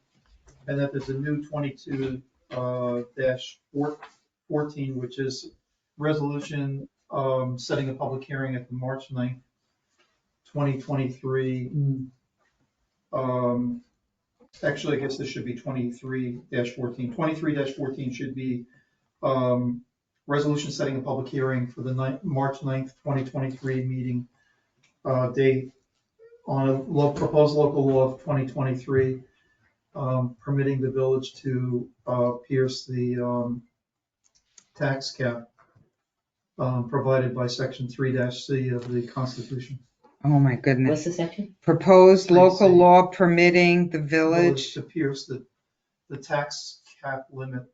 and that there's a new 22-14, which is resolution setting a public hearing at the March 9th, 2023. Actually, I guess this should be 23-14. 23-14 should be resolution setting a public hearing for the March 9th, 2023 meeting date on a proposed local law of 2023, permitting the village to pierce the tax cap provided by section 3-C of the Constitution. Oh my What's goodness. the section? Proposed local 3C. law permitting the village. To pierce the tax cap limit.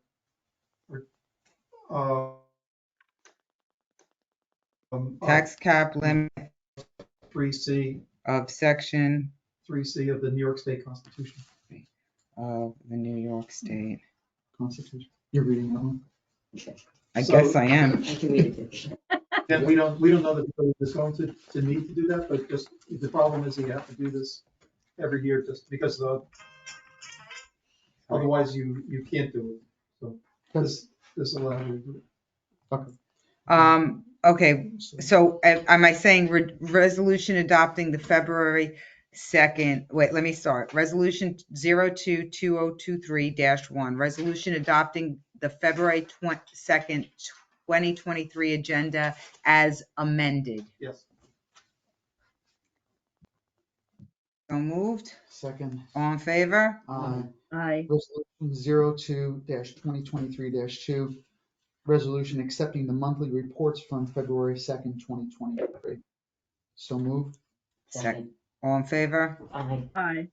Tax cap limit 3C of section 3C of the New York State Constitution. of the New York State Constitution. You're reading that one? I So- guess I am. I can read it too. And we don't know that the village is going to need to do that, but just, the problem is you have to do this every year just because otherwise you can't do it. So this allows you to do it. Okay, so am I saying resolution adopting the February 2nd, wait, let me start. Resolution 02-2023-1, resolution adopting the February 2nd, 2023 agenda as amended. Yes. So moved. Second. All in favor? Aye. Resolution 02-2023-2, resolution accepting the monthly reports from February 2nd, 2023. So moved. Second. All in favor? Aye. Aye.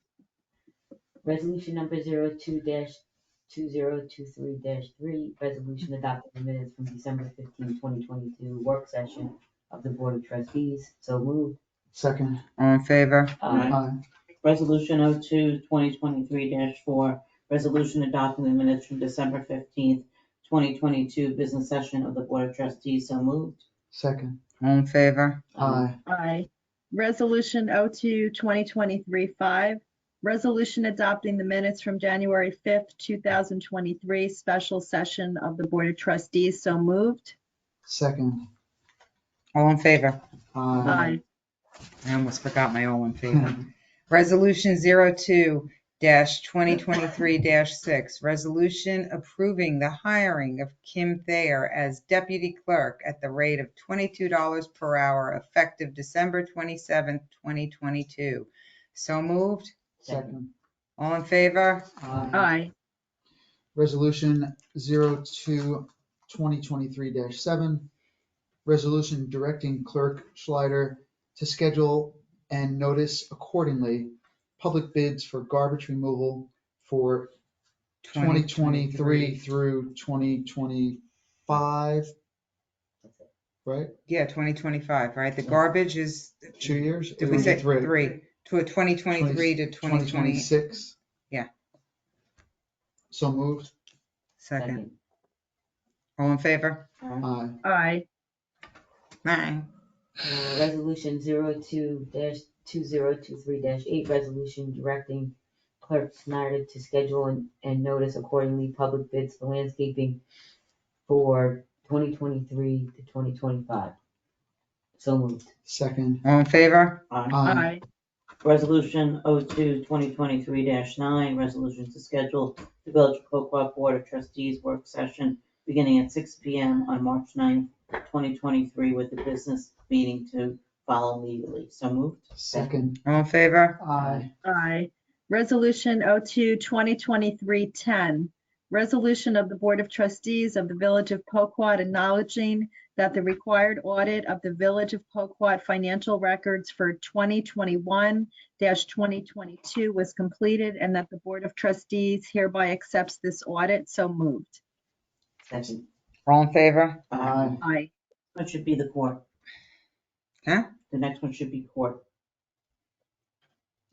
Resolution number 02-2023-3, resolution adopting the minutes from December 15, 2022 work session of the Board of Trustees. So moved. Second. All in favor? Aye. Resolution 02-2023-4, resolution adopting the minutes from December 15th, 2022 business session of the Board of Trustees. So moved. Second. All in favor? Aye. Aye. Resolution 02-2023-5, resolution adopting the minutes from January 5th, 2023, special session of the Board of Trustees. So moved. Second. All in favor? Aye. I almost forgot my all in favor. Resolution 02-2023-6, resolution approving the hiring of Kim Thayer as deputy clerk at the rate of $22 per hour effective December 27th, 2022. So moved. Second. All in favor? Aye. Resolution 02-2023-7, resolution directing Clerk Schleider to schedule and notice accordingly public bids for garbage removal for 2023 through 2025, right? Yeah, 2025, right? The garbage is, 2 years? did we say Three. three? To a 2023 to 2020. 2026? Yeah. So moved. Second. All in favor? Aye. Aye. Aye. Resolution 02-2023-8, resolution directing Clerk Snyder to schedule and notice accordingly public bids for landscaping for 2023 to 2025. So moved. Second. All in favor? Aye. Resolution 02-2023-9, resolution to schedule the Village of Hopewell Board of Trustees work session beginning at 6 PM on March 9th, 2023, with the business meeting to follow immediately. So moved. Second. All in favor? Aye. Aye. Resolution 02-2023-10, resolution of the Board of Trustees of the Village of Poquat acknowledging that the required audit of the Village of Poquat financial records for 2021-2022 was completed and that the Board of Trustees hereby accepts this audit. So moved. Second. All in favor? Aye. Aye. That should be the court. Huh? The next one should be court.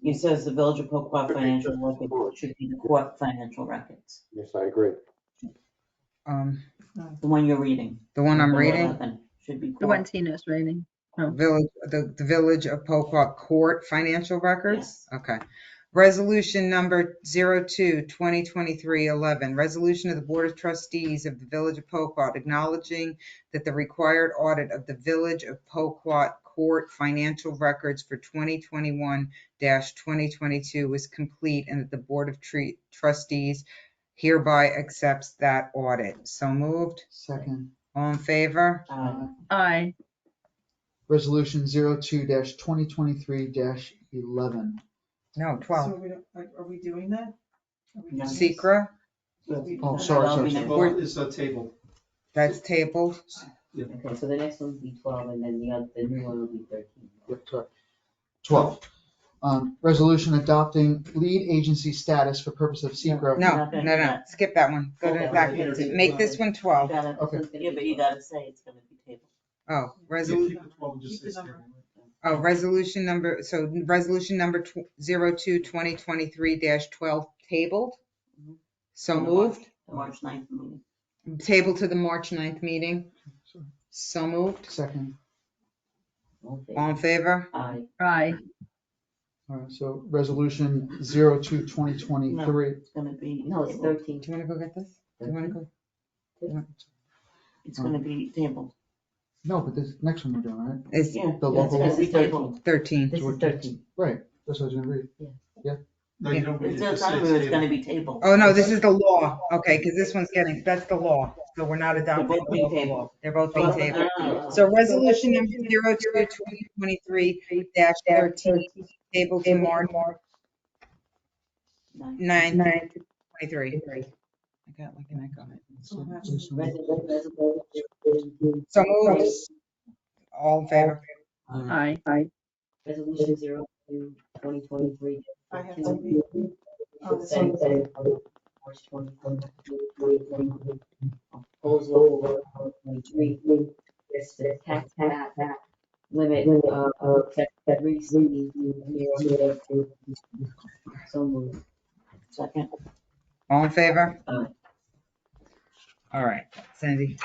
It says the Village of Poquat financial records should be the court financial records. Yes, I agree. The one you're reading. The one I'm Number reading? 11 Should be The one court. Tina's reading. Oh. The Village of Poquat Court financial records? Yes. Okay. Resolution number 02-2023-11, resolution of the Board of Trustees of the Village of Poquat acknowledging that the required audit of the Village of Poquat Court financial records for 2021-2022 was complete and that the Board of Trustees hereby accepts that audit. So moved. Second. All in favor? Aye. Resolution 02-2023-11. No, So 12. we don't, are we doing that? Are we doing this? Secra, Oh, sorry. Well, it's a table. that's tabled. Okay, so the next one will be 12 and then the new one will be 13. Yep, correct. 12. Resolution adopting lead agency status for purpose of secret. No, skip that one. Go to back into, make this one 12. Okay. Yeah, but you gotta say it's gonna be tabled. Oh, Yeah, resolution. keep it 12 and just Keep say the number. Oh, resolution number 02-2023-12 tabled. So moved. The March 9th meeting. Table to the March 9th meeting. So moved. Second. All in All in favor? Aye. Aye. All right, so resolution 02-2023. It's gonna be, No, it's 13. Do you want to go get this? Do you want to go? it's gonna be tabled. No, but this next one we're doing, right? It's Yeah. The it's local gonna law. be tabled. 13. This is 13. Right, that's what I was gonna read. No, you don't read It's it. Just just say under, it's table. gonna be tabled. Oh, no, this is the law. Okay, because this one's getting, that's the law. So we're not adopting. They're both being the local tabled. law. They're both being tabled. Oh. So resolution number 02-2023-13, table to March 9th, 2023. I got like an echo. So So moved. All in favor? Aye. Resolution 02-2023. I have to read. Oh, this one. March 2023. Proposal 23. This is tax map limit, that receive mayor. So moved. Second. All in favor? Aye. All right, Sandy.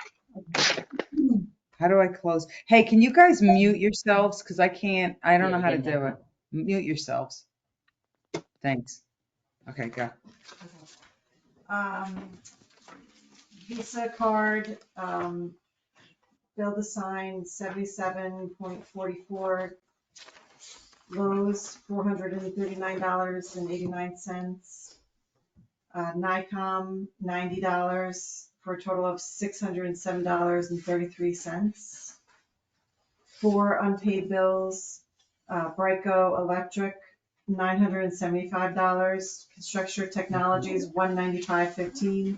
How do I close? Hey, can you guys mute yourselves? Because I don't know how to do it. Mute yourselves. Thanks. Okay, go. Visa card, bill to sign 77.44. Lowe's, $439.89. Nikon, $90 for a total of $607.33. 4 unpaid bills, Brico Electric, $975. Construction Technologies, $195.15.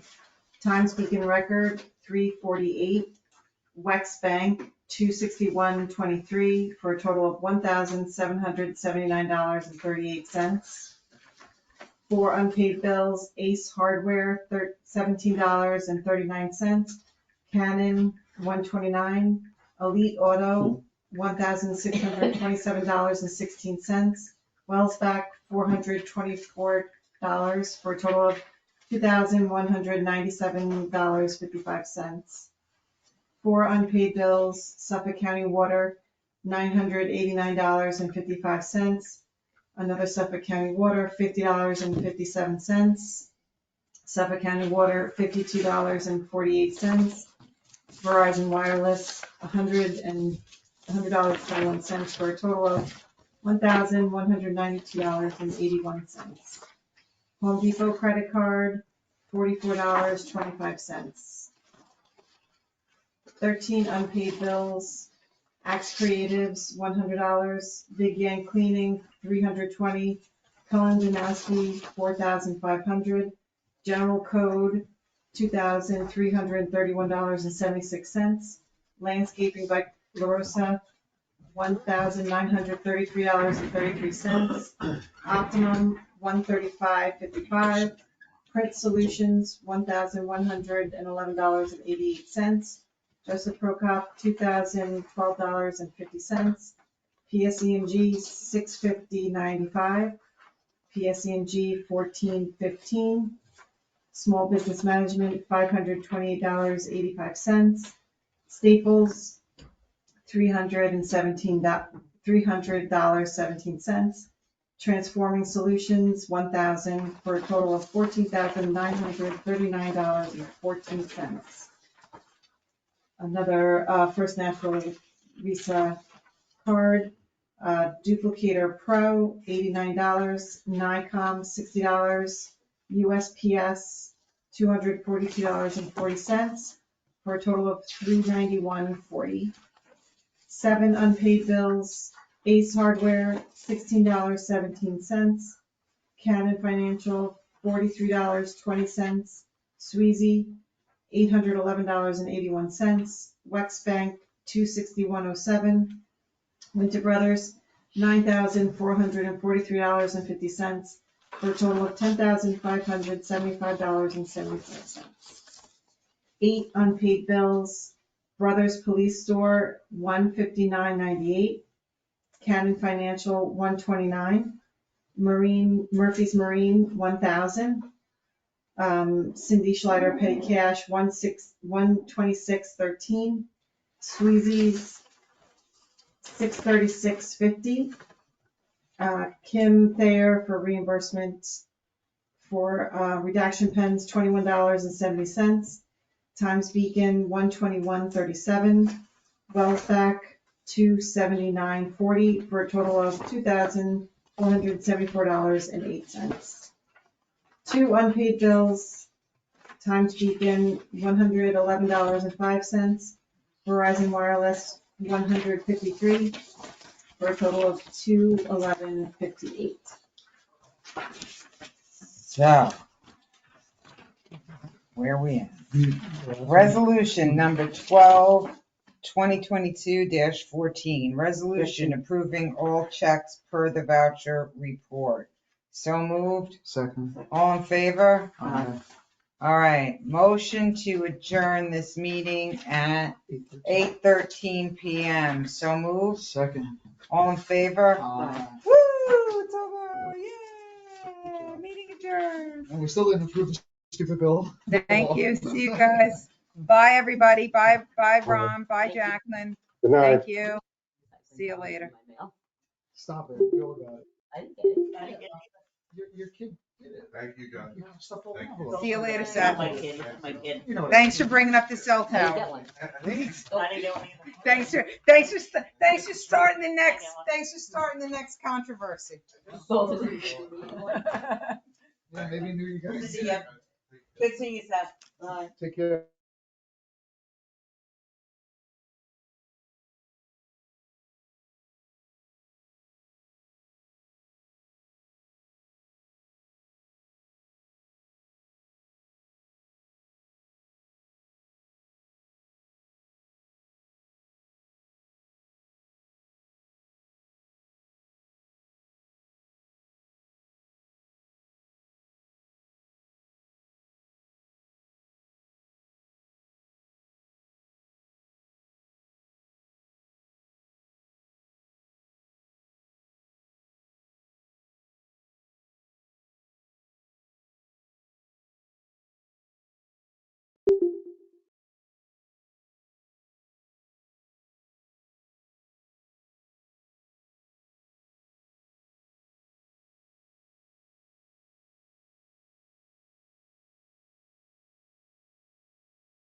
Times Beacon Record, $348. Wex Bank, $261.23 for a total of $1,779.38. 4 unpaid bills, Ace Hardware, $17.39. Canon, $129. Elite Auto, $1,627.16. Wellsback, $424 for a total of $2,197.55. 4 unpaid bills, Suffolk County Water, $989.55. Another Suffolk County Water, $50.57. Suffolk County Water, $52.48. Verizon Wireless, $100.21 for a total of $1,192.81. Home Depot credit card, $44.25. 13 unpaid bills, Axe Creatives, $100, Big Yang Cleaning, $320, Cullen Janowski, $4,500, General Code, $2,331.76, Landscaping by La Rosa, $1,933.33, Optimum, $135.55, Print Solutions, $1,111.88, Joseph Prokop, $2,012.50, PSE&G, $650.95, PSE&G, $14.15, Small Business Management, $528.85, Staples, $300.17, Transforming Solutions, $1,000 for a total of $14,939.14. Another First National Visa card, Duplicator Pro, $89, Nikon, $60, USPS, $242.40 for a total of $391.40. 7 unpaid bills, Ace Hardware, $16.17, Canon Financial, $43.20, Sweezy, $811.81, Wex Bank, $261.07, Winter Brothers, $9,443.50 for a total of $10,575.75. 8 unpaid bills, Brothers Police Store, $159.98, Canon Financial, $129, Murphy's Marine, $1,000, Cindy Schleider Petty Cash, $126.13, Sweezy's, $636.50, Kim Thayer for reimbursement for redaction pens, $21.70, Times Beacon, $121.37, Wellsback, $279.40 for a total of $2,474.08. 2 unpaid bills, Times Beacon, $111.05, Verizon Wireless, $153 for a total of $211.58. So, where are we at? Resolution number 12, 2022-14, resolution approving all checks per the voucher report. So moved. Second. All in favor? Aye. All right, motion to adjourn this meeting at 8:13 PM. So moved. Second. All in favor? Uh, Woo, it's over. Yay, meeting adjourned. And we still didn't approve the stupid bill. Thank you. See you guys. Bye, everybody. Bye, Ron. Bye, Jacqueline. Good night. Thank you. See you later. Stop it. Go about it. I didn't get it. Your kid did it. Thank you, John. You have stuff all Thank over. See you later, Not Seth. my kid, it's my kid. You know. Thanks for bringing up the cell I didn't tower. get one. I didn't get one either. Thanks for starting the next controversy. Both of them. Yeah, maybe New Year, guys. Good seeing you, Seth. Take care.